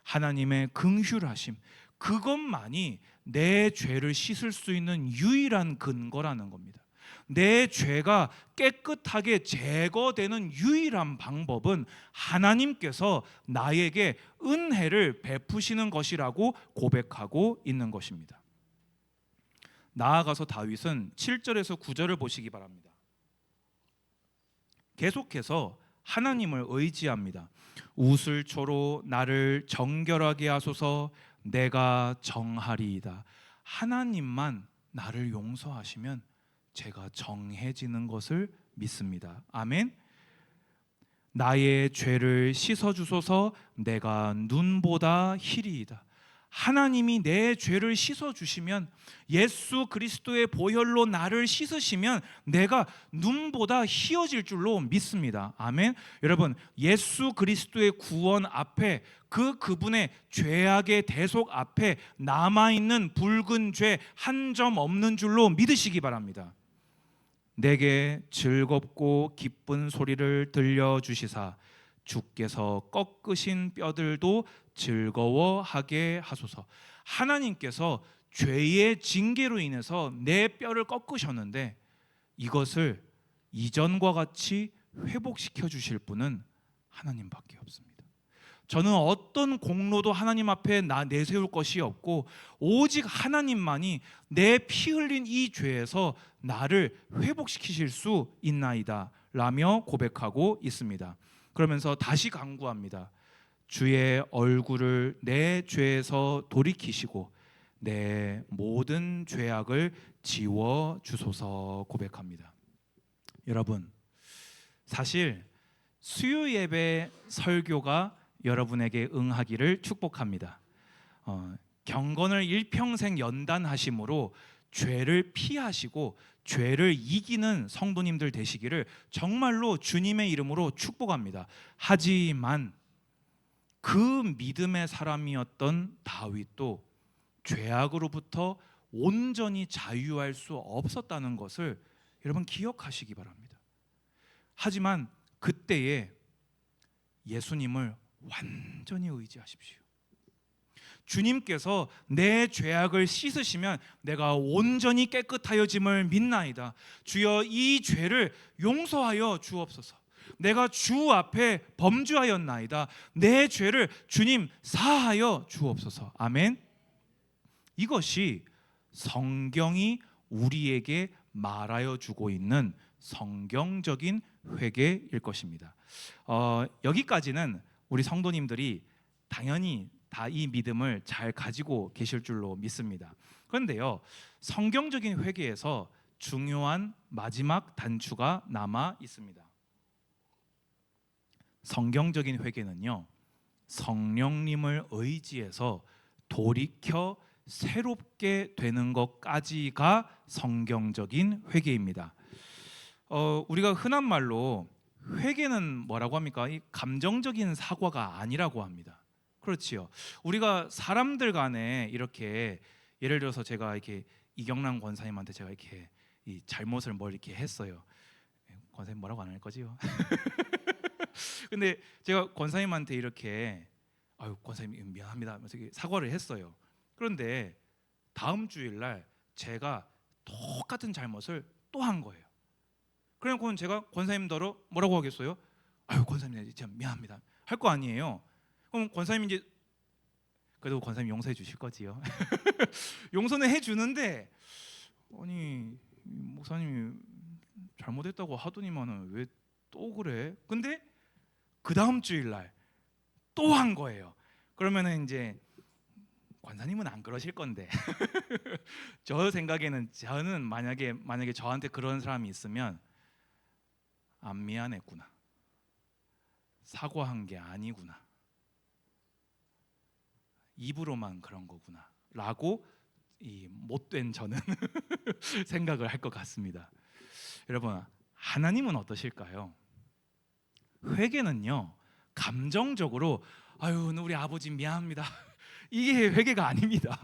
하나님의 긍휼하심, 그것만이 내 죄를 씻을 수 있는 유일한 근거라는 겁니다. 내 죄가 깨끗하게 제거되는 유일한 방법은 하나님께서 나에게 은혜를 베푸시는 것이라고 고백하고 있는 것입니다. 나아가서 다윗은 7절에서 9절을 보시기 바랍니다. 계속해서 하나님을 의지합니다. 우슬초로 나를 정결하게 하소서, 내가 정하리이다. 하나님만 나를 용서하시면 제가 정해지는 것을 믿습니다. 아멘. 나의 죄를 씻어주소서, 내가 눈보다 희리이다. 하나님이 내 죄를 씻어주시면, 예수 그리스도의 보혈로 나를 씻으시면 내가 눈보다 희어질 줄로 믿습니다. 아멘. 여러분, 예수 그리스도의 구원 앞에, 그분의 죄악의 대속 앞에 남아있는 붉은 죄 한 점 없는 줄로 믿으시기 바랍니다. 내게 즐겁고 기쁜 소리를 들려주시사 주께서 꺾으신 뼈들도 즐거워하게 하소서. 하나님께서 죄의 징계로 인해서 내 뼈를 꺾으셨는데 이것을 이전과 같이 회복시켜 주실 분은 하나님밖에 없습니다. 저는 어떤 공로도 하나님 앞에 내세울 것이 없고 오직 하나님만이 내 피 흘린 이 죄에서 나를 회복시키실 수 있나이다 라며 고백하고 있습니다. 그러면서 다시 간구합니다. 주의 얼굴을 내 죄에서 돌이키시고 내 모든 죄악을 지워 주소서 고백합니다. 여러분, 사실 수요 예배 설교가 여러분에게 응하기를 축복합니다. 경건을 일평생 연단하심으로 죄를 피하시고 죄를 이기는 성도님들 되시기를 정말로 주님의 이름으로 축복합니다. 하지만 그 믿음의 사람이었던 다윗도 죄악으로부터 온전히 자유할 수 없었다는 것을 여러분 기억하시기 바랍니다. 하지만 그때에 예수님을 완전히 의지하십시오. 주님께서 내 죄악을 씻으시면 내가 온전히 깨끗하여짐을 믿나이다. 주여, 이 죄를 용서하여 주옵소서. 내가 주 앞에 범죄하였나이다. 내 죄를 주님 사하여 주옵소서. 아멘. 이것이 성경이 우리에게 말하여 주고 있는 성경적인 회개일 것입니다. 여기까지는 우리 성도님들이 당연히 다 이 믿음을 잘 가지고 계실 줄로 믿습니다. 그런데요, 성경적인 회개에서 중요한 마지막 단추가 남아 있습니다. 성경적인 회개는요, 성령님을 의지해서 돌이켜 새롭게 되는 것까지가 성경적인 회개입니다. 우리가 흔한 말로 회개는 뭐라고 합니까? 이 감정적인 사과가 아니라고 합니다. 그렇지요. 우리가 사람들 간에 이렇게 예를 들어서 제가 이렇게 이경란 권사님한테 제가 이렇게 이 잘못을 뭘 이렇게 했어요. 권사님 뭐라고 안 할 거지요? 근데 제가 권사님한테 이렇게 아유 권사님 미안합니다 하면서 사과를 했어요. 그런데 다음 주일날 제가 똑같은 잘못을 또 한 거예요. 그러니까 제가 권사님더러 뭐라고 하겠어요? 아유 권사님 진짜 미안합니다 할 거 아니에요. 그럼 권사님 이제 그래도 권사님 용서해 주실 거지요. 용서는 해주는데 아니 목사님이 잘못했다고 하더니만은 왜 또 그래? 근데 그 다음 주일날 또 한 거예요. 그러면은 이제 권사님은 안 그러실 건데 저 생각에는 저는 만약에 저한테 그런 사람이 있으면 안 미안했구나, 사과한 게 아니구나, 입으로만 그런 거구나 라고 이 못된 저는 생각을 할 것 같습니다. 여러분, 하나님은 어떠실까요? 회개는요, 감정적으로 아유 우리 아버지 미안합니다 이게 회개가 아닙니다.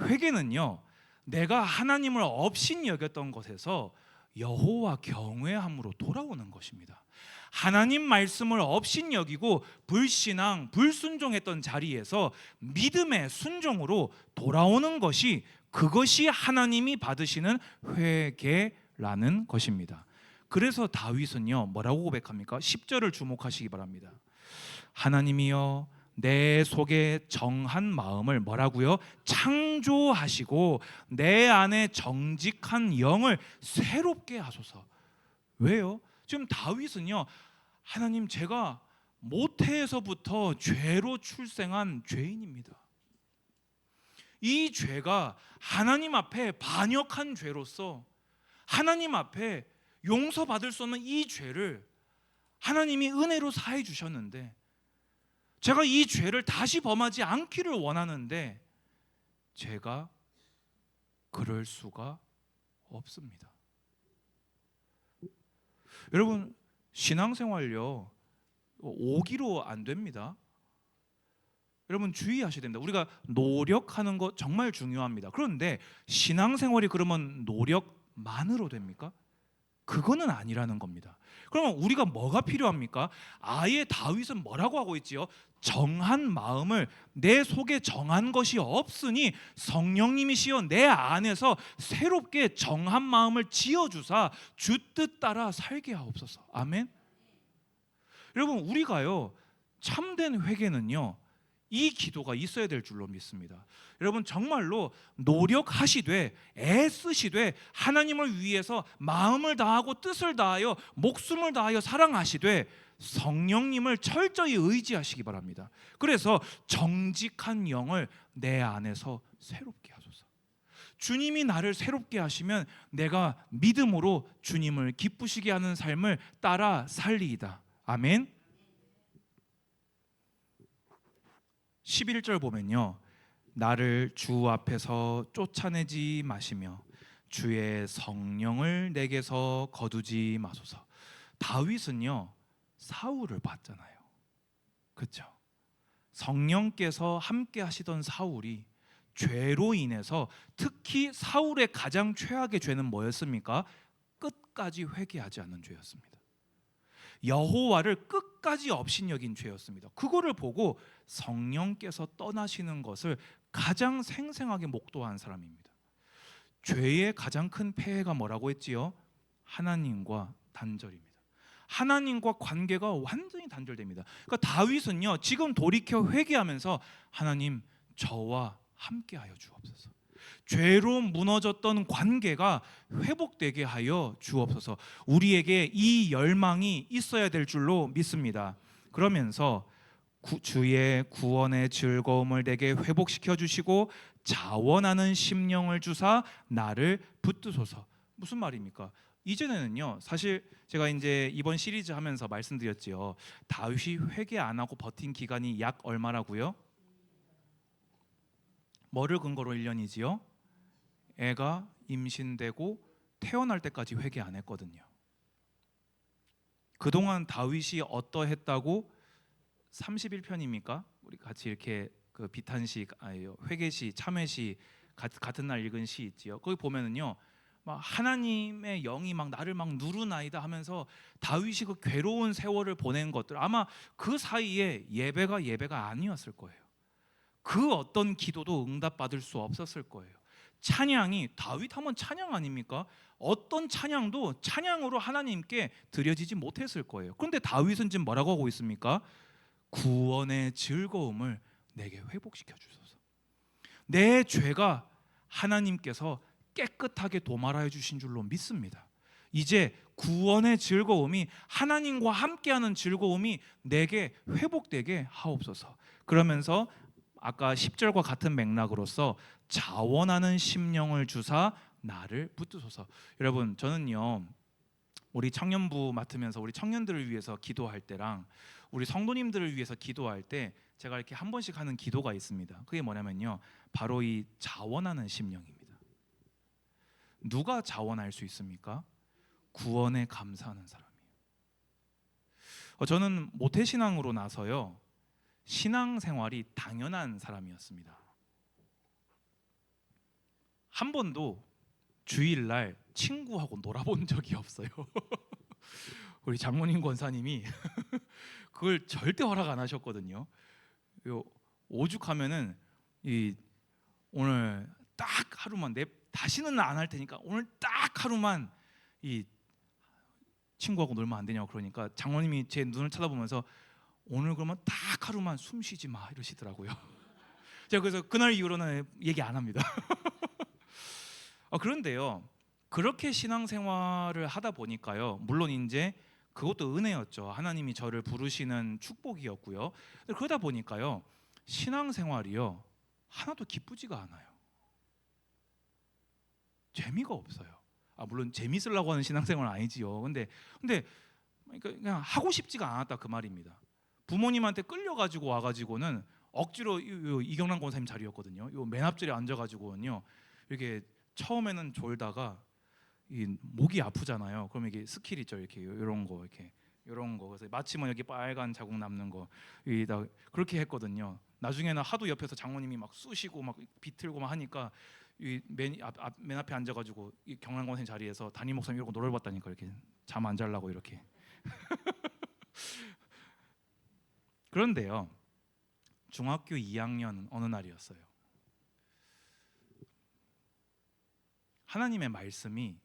회개는요, 내가 하나님을 업신 여겼던 것에서 여호와 경외함으로 돌아오는 것입니다. 하나님 말씀을 업신 여기고 불신앙, 불순종했던 자리에서 믿음의 순종으로 돌아오는 것이, 그것이 하나님이 받으시는 회개라는 것입니다. 그래서 다윗은요 뭐라고 고백합니까? 10절을 주목하시기 바랍니다. 하나님이여 내 속에 정한 마음을 뭐라고요? 창조하시고 내 안에 정직한 영을 새롭게 하소서. 왜요? 지금 다윗은요, 하나님 제가 모태에서부터 죄로 출생한 죄인입니다. 이 죄가 하나님 앞에 반역한 죄로서 하나님 앞에 용서받을 수 없는 이 죄를 하나님이 은혜로 사해 주셨는데 제가 이 죄를 다시 범하지 않기를 원하는데 제가 그럴 수가 없습니다. 여러분, 신앙생활요 오기로 안 됩니다. 여러분 주의하셔야 됩니다. 우리가 노력하는 거 정말 중요합니다. 그런데 신앙생활이 그러면 노력만으로 됩니까? 그거는 아니라는 겁니다. 그러면 우리가 뭐가 필요합니까? 아예 다윗은 뭐라고 하고 있지요? 정한 마음을, 내 속에 정한 것이 없으니 성령님이시여 내 안에서 새롭게 정한 마음을 지어주사 주 뜻 따라 살게 하옵소서. 아멘. 여러분, 우리가요 참된 회개는요 이 기도가 있어야 될 줄로 믿습니다. 여러분, 정말로 노력하시되 애쓰시되 하나님을 위해서 마음을 다하고 뜻을 다하여 목숨을 다하여 사랑하시되 성령님을 철저히 의지하시기 바랍니다. 그래서 정직한 영을 내 안에서 새롭게 하소서. 주님이 나를 새롭게 하시면 내가 믿음으로 주님을 기쁘시게 하는 삶을 따라 살리이다. 아멘. 11절 보면요, 나를 주 앞에서 쫓아내지 마시며 주의 성령을 내게서 거두지 마소서. 다윗은요 사울을 봤잖아요. 그렇죠? 성령께서 함께 하시던 사울이 죄로 인해서, 특히 사울의 가장 최악의 죄는 뭐였습니까? 끝까지 회개하지 않는 죄였습니다. 여호와를 끝까지 업신여긴 죄였습니다. 그거를 보고 성령께서 떠나시는 것을 가장 생생하게 목도한 사람입니다. 죄의 가장 큰 폐해가 뭐라고 했지요? 하나님과 단절입니다. 하나님과 관계가 완전히 단절됩니다. 그러니까 다윗은요 지금 돌이켜 회개하면서 하나님 저와 함께하여 주옵소서. 죄로 무너졌던 관계가 회복되게 하여 주옵소서. 우리에게 이 열망이 있어야 될 줄로 믿습니다. 그러면서 주의 구원의 즐거움을 내게 회복시켜 주시고 자원하는 심령을 주사 나를 붙드소서. 무슨 말입니까? 이전에는요, 사실 제가 이제 이번 시리즈 하면서 말씀드렸지요. 다윗이 회개 안 하고 버틴 기간이 약 얼마라고요? 뭐를 근거로 1년이지요? 애가 임신되고 태어날 때까지 회개 안 했거든요. 그동안 다윗이 어떠했다고 31편입니까? 우리 같이 이렇게 그 비탄시, 회개시, 참회시 같은 날 읽은 시 있지요. 거기 보면은요, 막 하나님의 영이 막 나를 막 누르나이다 하면서 다윗이 그 괴로운 세월을 보낸 것들, 아마 그 사이에 예배가 아니었을 거예요. 그 어떤 기도도 응답받을 수 없었을 거예요. 찬양이, 다윗 하면 찬양 아닙니까? 어떤 찬양도 찬양으로 하나님께 드려지지 못했을 거예요. 그런데 다윗은 지금 뭐라고 하고 있습니까? 구원의 즐거움을 내게 회복시켜 주소서. 내 죄가 하나님께서 깨끗하게 도말하여 주신 줄로 믿습니다. 이제 구원의 즐거움이, 하나님과 함께하는 즐거움이 내게 회복되게 하옵소서. 그러면서 아까 10절과 같은 맥락으로서 자원하는 심령을 주사 나를 붙드소서. 여러분, 저는요, 우리 청년부 맡으면서 우리 청년들을 위해서 기도할 때랑 우리 성도님들을 위해서 기도할 때 제가 이렇게 한 번씩 하는 기도가 있습니다. 그게 뭐냐면요, 바로 이 자원하는 심령입니다. 누가 자원할 수 있습니까? 구원에 감사하는 사람이에요. 저는 모태신앙으로 나서요, 신앙생활이 당연한 사람이었습니다. 한 번도 주일날 친구하고 놀아본 적이 없어요. 우리 장모님 권사님이 그걸 절대 허락 안 하셨거든요. 요 오죽하면은 이 오늘 딱 하루만, 다시는 안 할 테니까 오늘 딱 하루만 이 친구하고 놀면 안 되냐고 그러니까 장모님이 제 눈을 쳐다보면서 오늘 그러면 딱 하루만 숨 쉬지 마 이러시더라고요. 제가 그래서 그날 이후로는 얘기 안 합니다. 그런데요, 그렇게 신앙생활을 하다 보니까요, 물론 이제 그것도 은혜였죠. 하나님이 저를 부르시는 축복이었고요. 그러다 보니까요, 신앙생활이요, 하나도 기쁘지가 않아요. 재미가 없어요. 물론 재밌으려고 하는 신앙생활은 아니지요. 근데 그냥 하고 싶지가 않았다 그 말입니다. 부모님한테 끌려가지고 와가지고는 억지로 이경란 권사님 자리였거든요. 요 맨 앞자리에 앉아가지고는요, 이렇게 처음에는 졸다가 이 목이 아프잖아요. 그럼 이게 스킬 있죠, 이렇게 이런 거, 이런 거. 그래서 마치면 여기 빨간 자국 남는 거, 그렇게 했거든요. 나중에는 하도 옆에서 장모님이 막 쑤시고 막 비틀고 막 하니까 맨 앞에 앉아가지고 이 경란 권사님 자리에서 담임 목사님 이러고 노래를 봤다니까, 이렇게 잠 안 자려고 이렇게. 그런데요, 중학교 2학년 어느 날이었어요. 하나님의 말씀이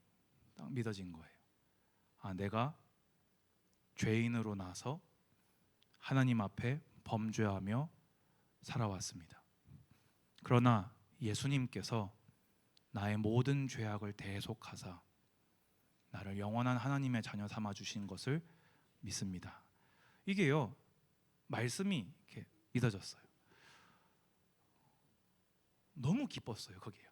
딱 믿어진 거예요. 내가 죄인으로 나서 하나님 앞에 범죄하며 살아왔습니다. 그러나 예수님께서 나의 모든 죄악을 대속하사 나를 영원한 하나님의 자녀 삼아 주신 것을 믿습니다. 이게요, 말씀이 이렇게 믿어졌어요. 너무 기뻤어요. 거기요.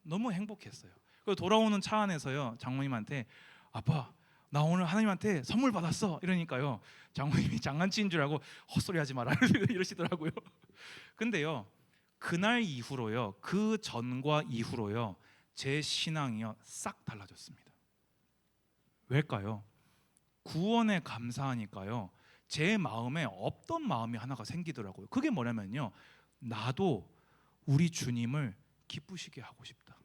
너무 행복했어요. 그래서 돌아오는 차 안에서요, 장모님한테 아빠, 나 오늘 하나님한테 선물 받았어 이러니까요, 장모님이 장난치는 줄 알고 헛소리 하지 마라 이러시더라고요. 근데요, 그날 이후로요, 그 전과 이후로요, 제 신앙이요 싹 달라졌습니다. 왜일까요? 구원에 감사하니까요, 제 마음에 없던 마음이 하나가 생기더라고요. 그게 뭐냐면요, 나도 우리 주님을 기쁘시게 하고 싶다.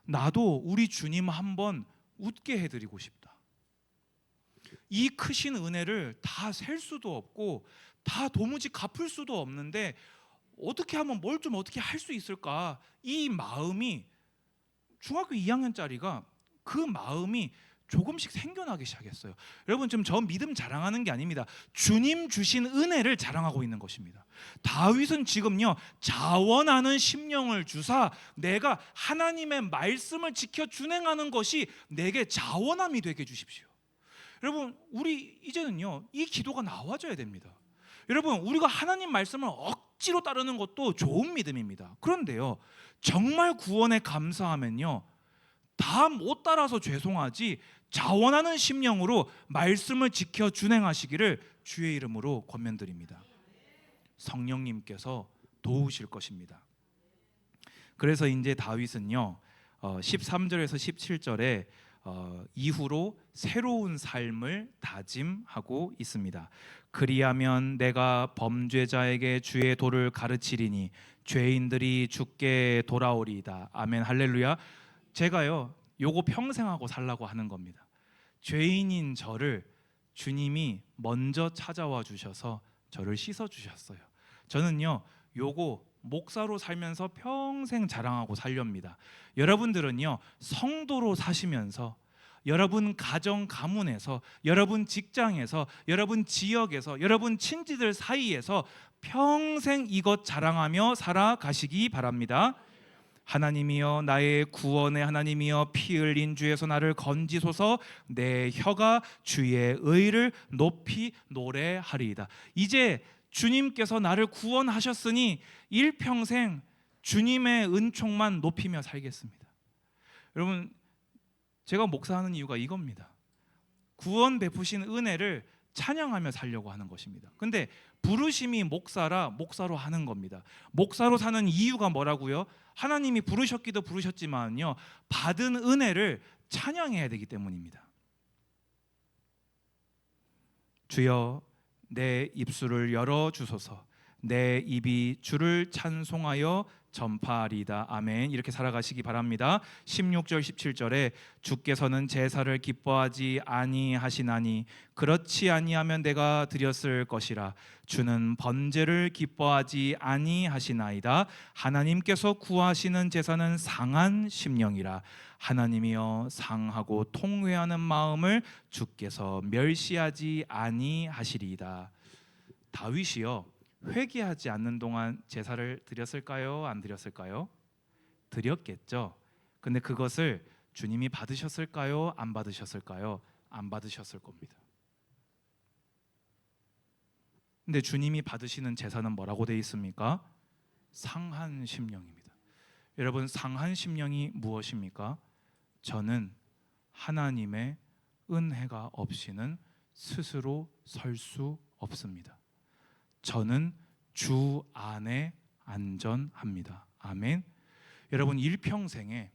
나도 우리 주님 한번 웃게 해드리고 싶다. 이 크신 은혜를 다 셀 수도 없고 다 도무지 갚을 수도 없는데 어떻게 하면 뭘 좀 어떻게 할 수 있을까? 이 마음이, 중학교 2학년짜리가 그 마음이 조금씩 생겨나기 시작했어요. 여러분, 지금 저 믿음 자랑하는 게 아닙니다. 주님 주신 은혜를 자랑하고 있는 것입니다. 다윗은 지금요, 자원하는 심령을 주사 내가 하나님의 말씀을 지켜 준행하는 것이 내게 자원함이 되게 해주십시오. 여러분, 우리 이제는요, 이 기도가 나와줘야 됩니다. 여러분, 우리가 하나님 말씀을 억지로 따르는 것도 좋은 믿음입니다. 그런데요, 정말 구원에 감사하면요, 다 못 따라서 죄송하지 자원하는 심령으로 말씀을 지켜 준행하시기를 주의 이름으로 권면드립니다. 성령님께서 도우실 것입니다. 그래서 이제 다윗은요 13절에서 17절에 이후로 새로운 삶을 다짐하고 있습니다. 그리하면 내가 범죄자에게 주의 도를 가르치리니 죄인들이 주께 돌아오리이다. 아멘, 할렐루야. 제가요 요거 평생 하고 살라고 하는 겁니다. 죄인인 저를 주님이 먼저 찾아와 주셔서 저를 씻어 주셨어요. 저는요 요거 목사로 살면서 평생 자랑하고 살렵니다. 여러분들은요 성도로 사시면서 여러분 가정 가문에서, 여러분 직장에서, 여러분 지역에서, 여러분 친지들 사이에서 평생 이것 자랑하며 살아가시기 바랍니다. 하나님이여, 나의 구원의 하나님이여, 피 흘린 주에서 나를 건지소서. 내 혀가 주의 의를 높이 노래하리이다. 이제 주님께서 나를 구원하셨으니 일평생 주님의 은총만 높이며 살겠습니다. 여러분, 제가 목사하는 이유가 이겁니다. 구원 베푸신 은혜를 찬양하며 살려고 하는 것입니다. 근데 부르심이 목사라 목사로 하는 겁니다. 목사로 사는 이유가 뭐라고요? 하나님이 부르셨기도 부르셨지만요, 받은 은혜를 찬양해야 되기 때문입니다. 주여, 내 입술을 열어 주소서. 내 입이 주를 찬송하여 전파하리이다. 아멘. 이렇게 살아가시기 바랍니다. 16절 17절에 주께서는 제사를 기뻐하지 아니하시나니 그렇지 아니하면 내가 드렸을 것이라. 주는 번제를 기뻐하지 아니하시나이다. 하나님께서 구하시는 제사는 상한 심령이라. 하나님이여, 상하고 통회하는 마음을 주께서 멸시하지 아니하시리이다. 다윗이요 회개하지 않는 동안 제사를 드렸을까요? 안 드렸을까요? 드렸겠죠. 근데 그것을 주님이 받으셨을까요? 안 받으셨을까요? 안 받으셨을 겁니다. 근데 주님이 받으시는 제사는 뭐라고 되어 있습니까? 상한 심령입니다. 여러분, 상한 심령이 무엇입니까? 저는 하나님의 은혜가 없이는 스스로 설 수 없습니다. 저는 주 안에 안전합니다. 아멘. 여러분, 일평생에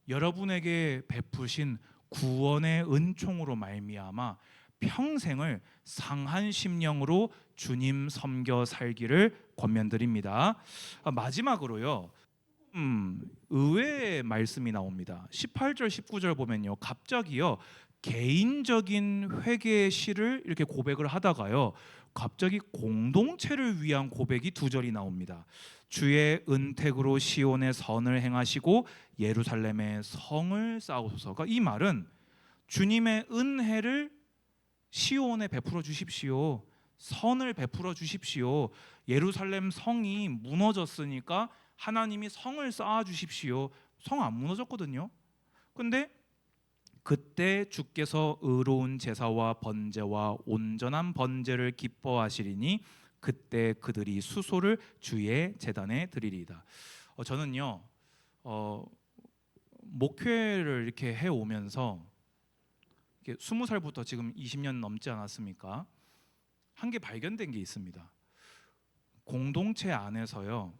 여러분에게 베푸신 구원의 은총으로 말미암아 평생을 상한 심령으로 주님 섬겨 살기를 권면드립니다. 마지막으로요, 의외의 말씀이 나옵니다. 18절 19절 보면요, 갑자기요 개인적인 회개의 시를 이렇게 고백을 하다가요 갑자기 공동체를 위한 고백이 두 절이 나옵니다. 주의 은택으로 시온의 선을 행하시고 예루살렘의 성을 쌓으소서. 그러니까 이 말은 주님의 은혜를 시온에 베풀어 주십시오. 선을 베풀어 주십시오. 예루살렘 성이 무너졌으니까 하나님이 성을 쌓아 주십시오. 성 안 무너졌거든요. 근데 그때 주께서 의로운 제사와 번제와 온전한 번제를 기뻐하시리니 그때 그들이 수소를 주의 제단에 드리리이다. 저는요 목회를 이렇게 해오면서 20살부터 지금 20년 넘지 않았습니까? 한 개 발견된 게 있습니다. 공동체 안에서요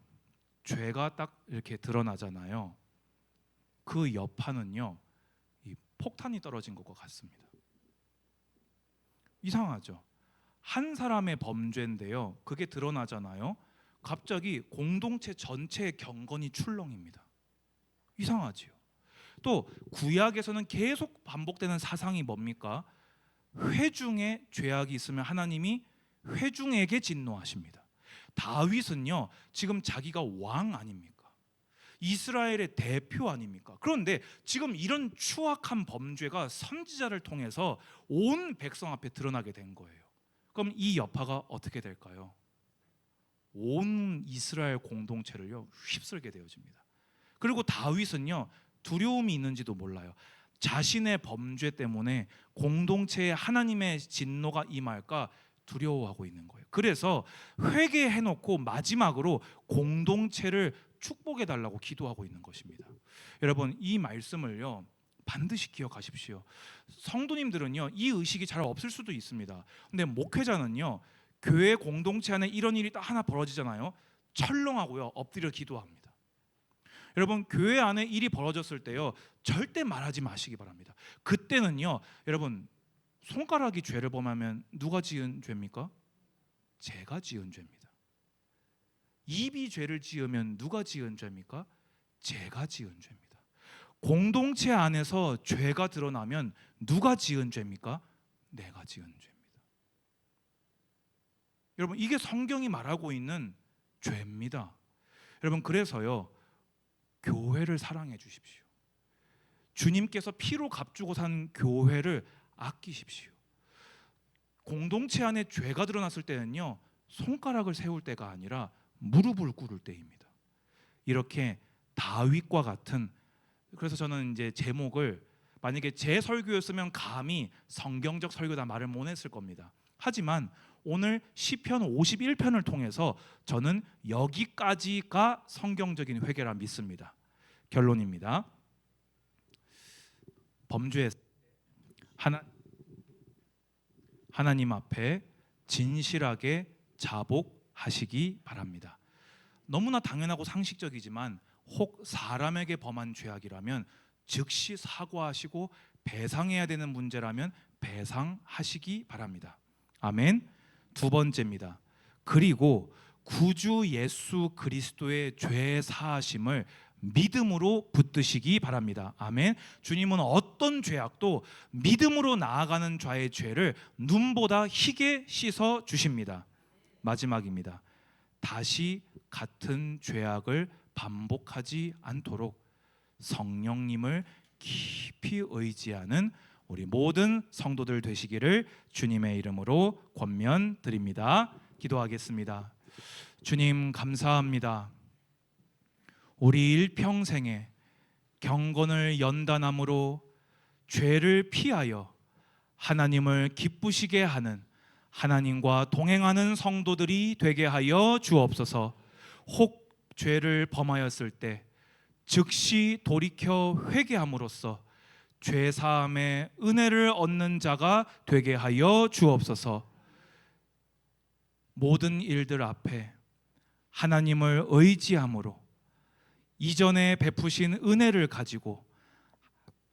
죄가 딱 이렇게 드러나잖아요. 그 여파는요 폭탄이 떨어진 것과 같습니다. 이상하죠? 한 사람의 범죄인데요 그게 드러나잖아요. 갑자기 공동체 전체의 경건이 출렁입니다. 이상하지요? 또 구약에서는 계속 반복되는 사상이 뭡니까? 회중에 죄악이 있으면 하나님이 회중에게 진노하십니다. 다윗은요 지금 자기가 왕 아닙니까? 이스라엘의 대표 아닙니까? 그런데 지금 이런 추악한 범죄가 선지자를 통해서 온 백성 앞에 드러나게 된 거예요. 그럼 이 여파가 어떻게 될까요? 온 이스라엘 공동체를요 휩쓸게 되어집니다. 그리고 다윗은요 두려움이 있는지도 몰라요. 자신의 범죄 때문에 공동체에 하나님의 진노가 임할까 두려워하고 있는 거예요. 그래서 회개해놓고 마지막으로 공동체를 축복해 달라고 기도하고 있는 것입니다. 여러분, 이 말씀을요 반드시 기억하십시오. 성도님들은요 이 의식이 잘 없을 수도 있습니다. 근데 목회자는요 교회 공동체 안에 이런 일이 딱 하나 벌어지잖아요. 철렁하고요 엎드려 기도합니다. 여러분, 교회 안에 일이 벌어졌을 때요 절대 말하지 마시기 바랍니다. 그때는요 여러분, 손가락이 죄를 범하면 누가 지은 죄입니까? 제가 지은 죄입니다. 입이 죄를 지으면 누가 지은 죄입니까? 제가 지은 죄입니다. 공동체 안에서 죄가 드러나면 누가 지은 죄입니까? 내가 지은 죄입니다. 여러분, 이게 성경이 말하고 있는 죄입니다. 여러분, 그래서요 교회를 사랑해 주십시오. 주님께서 피로 값주고 산 교회를 아끼십시오. 공동체 안에 죄가 드러났을 때는요 손가락을 세울 때가 아니라 무릎을 꿇을 때입니다. 이렇게 다윗과 같은, 그래서 저는 이제 제목을, 만약에 제 설교였으면 감히 성경적 설교다 말을 못 했을 겁니다. 하지만 오늘 시편 51편을 통해서 저는 여기까지가 성경적인 회개라 믿습니다. 결론입니다. 범죄 하나님 앞에 진실하게 자복하시기 바랍니다. 너무나 당연하고 상식적이지만 혹 사람에게 범한 죄악이라면 즉시 사과하시고 배상해야 되는 문제라면 배상하시기 바랍니다. 아멘. 두 번째입니다. 그리고 구주 예수 그리스도의 죄 사하심을 믿음으로 붙드시기 바랍니다. 아멘. 주님은 어떤 죄악도 믿음으로 나아가는 자의 죄를 눈보다 희게 씻어 주십니다. 마지막입니다. 다시 같은 죄악을 반복하지 않도록 성령님을 깊이 의지하는 우리 모든 성도들 되시기를 주님의 이름으로 권면드립니다. 기도하겠습니다. 주님, 감사합니다. 우리 일평생에 경건을 연단함으로 죄를 피하여 하나님을 기쁘시게 하는, 하나님과 동행하는 성도들이 되게 하여 주옵소서. 혹 죄를 범하였을 때 즉시 돌이켜 회개함으로써 죄 사함의 은혜를 얻는 자가 되게 하여 주옵소서. 모든 일들 앞에 하나님을 의지함으로 이전에 베푸신 은혜를 가지고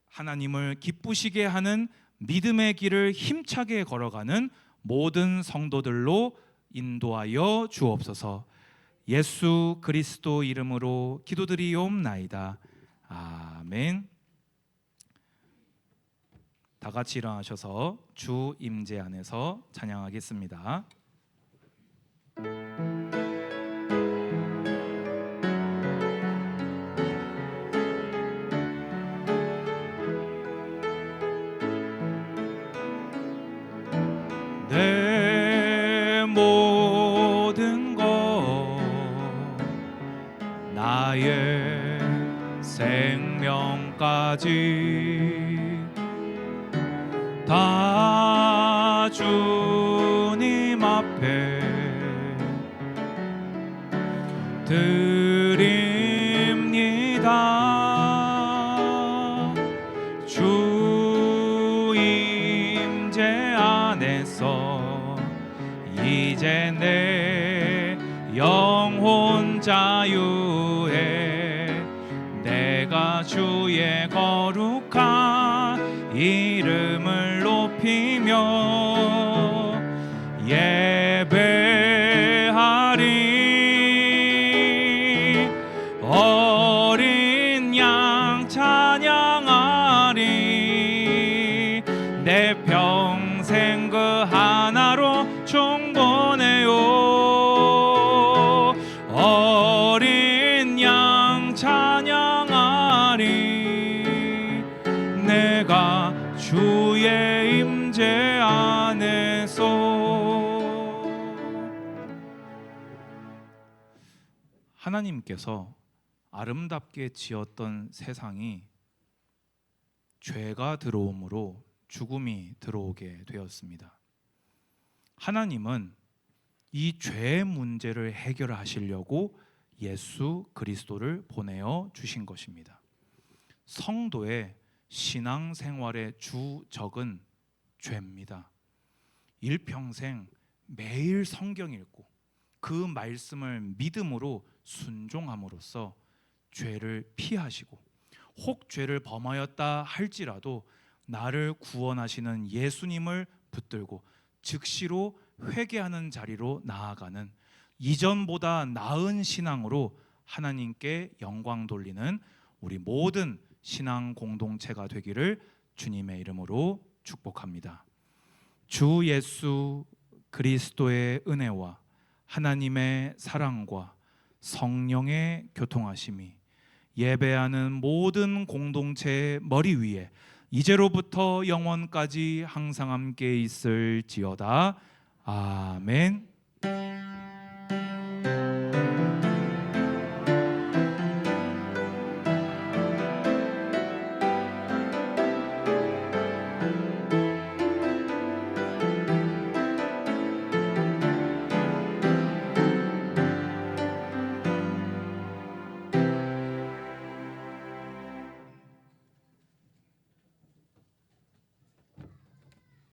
하나님을 기쁘시게 하는 믿음의 길을 힘차게 걸어가는 모든 성도들로 인도하여 주옵소서. 예수 그리스도 이름으로 기도드리옵나이다. 아멘. 다 같이 일어나셔서 주 임재 안에서 찬양하겠습니다. 내 모든 것 나의 생명까지 다 주님 앞에 드립니다. 주 임재 안에서 이제 내 영혼 자유해 내가 주의 거룩한 이름을 높이며 예배하리. 어린 양 찬양하리. 내 평생 그 하나로 충분해요. 어린 양 찬양하리. 내가 주의 임재 안에서. 하나님께서 아름답게 지었던 세상이 죄가 들어옴으로 죽음이 들어오게 되었습니다. 하나님은 이 죄의 문제를 해결하시려고 예수 그리스도를 보내어 주신 것입니다. 성도의 신앙생활의 주적은 죄입니다. 일평생 매일 성경 읽고 그 말씀을 믿음으로 순종함으로써 죄를 피하시고 혹 죄를 범하였다 할지라도 나를 구원하시는 예수님을 붙들고 즉시로 회개하는 자리로 나아가는 이전보다 나은 신앙으로 하나님께 영광 돌리는 우리 모든 신앙 공동체가 되기를 주님의 이름으로 축복합니다. 주 예수 그리스도의 은혜와 하나님의 사랑과 성령의 교통하심이 예배하는 모든 공동체의 머리 위에 이제로부터 영원까지 항상 함께 있을지어다. 아멘.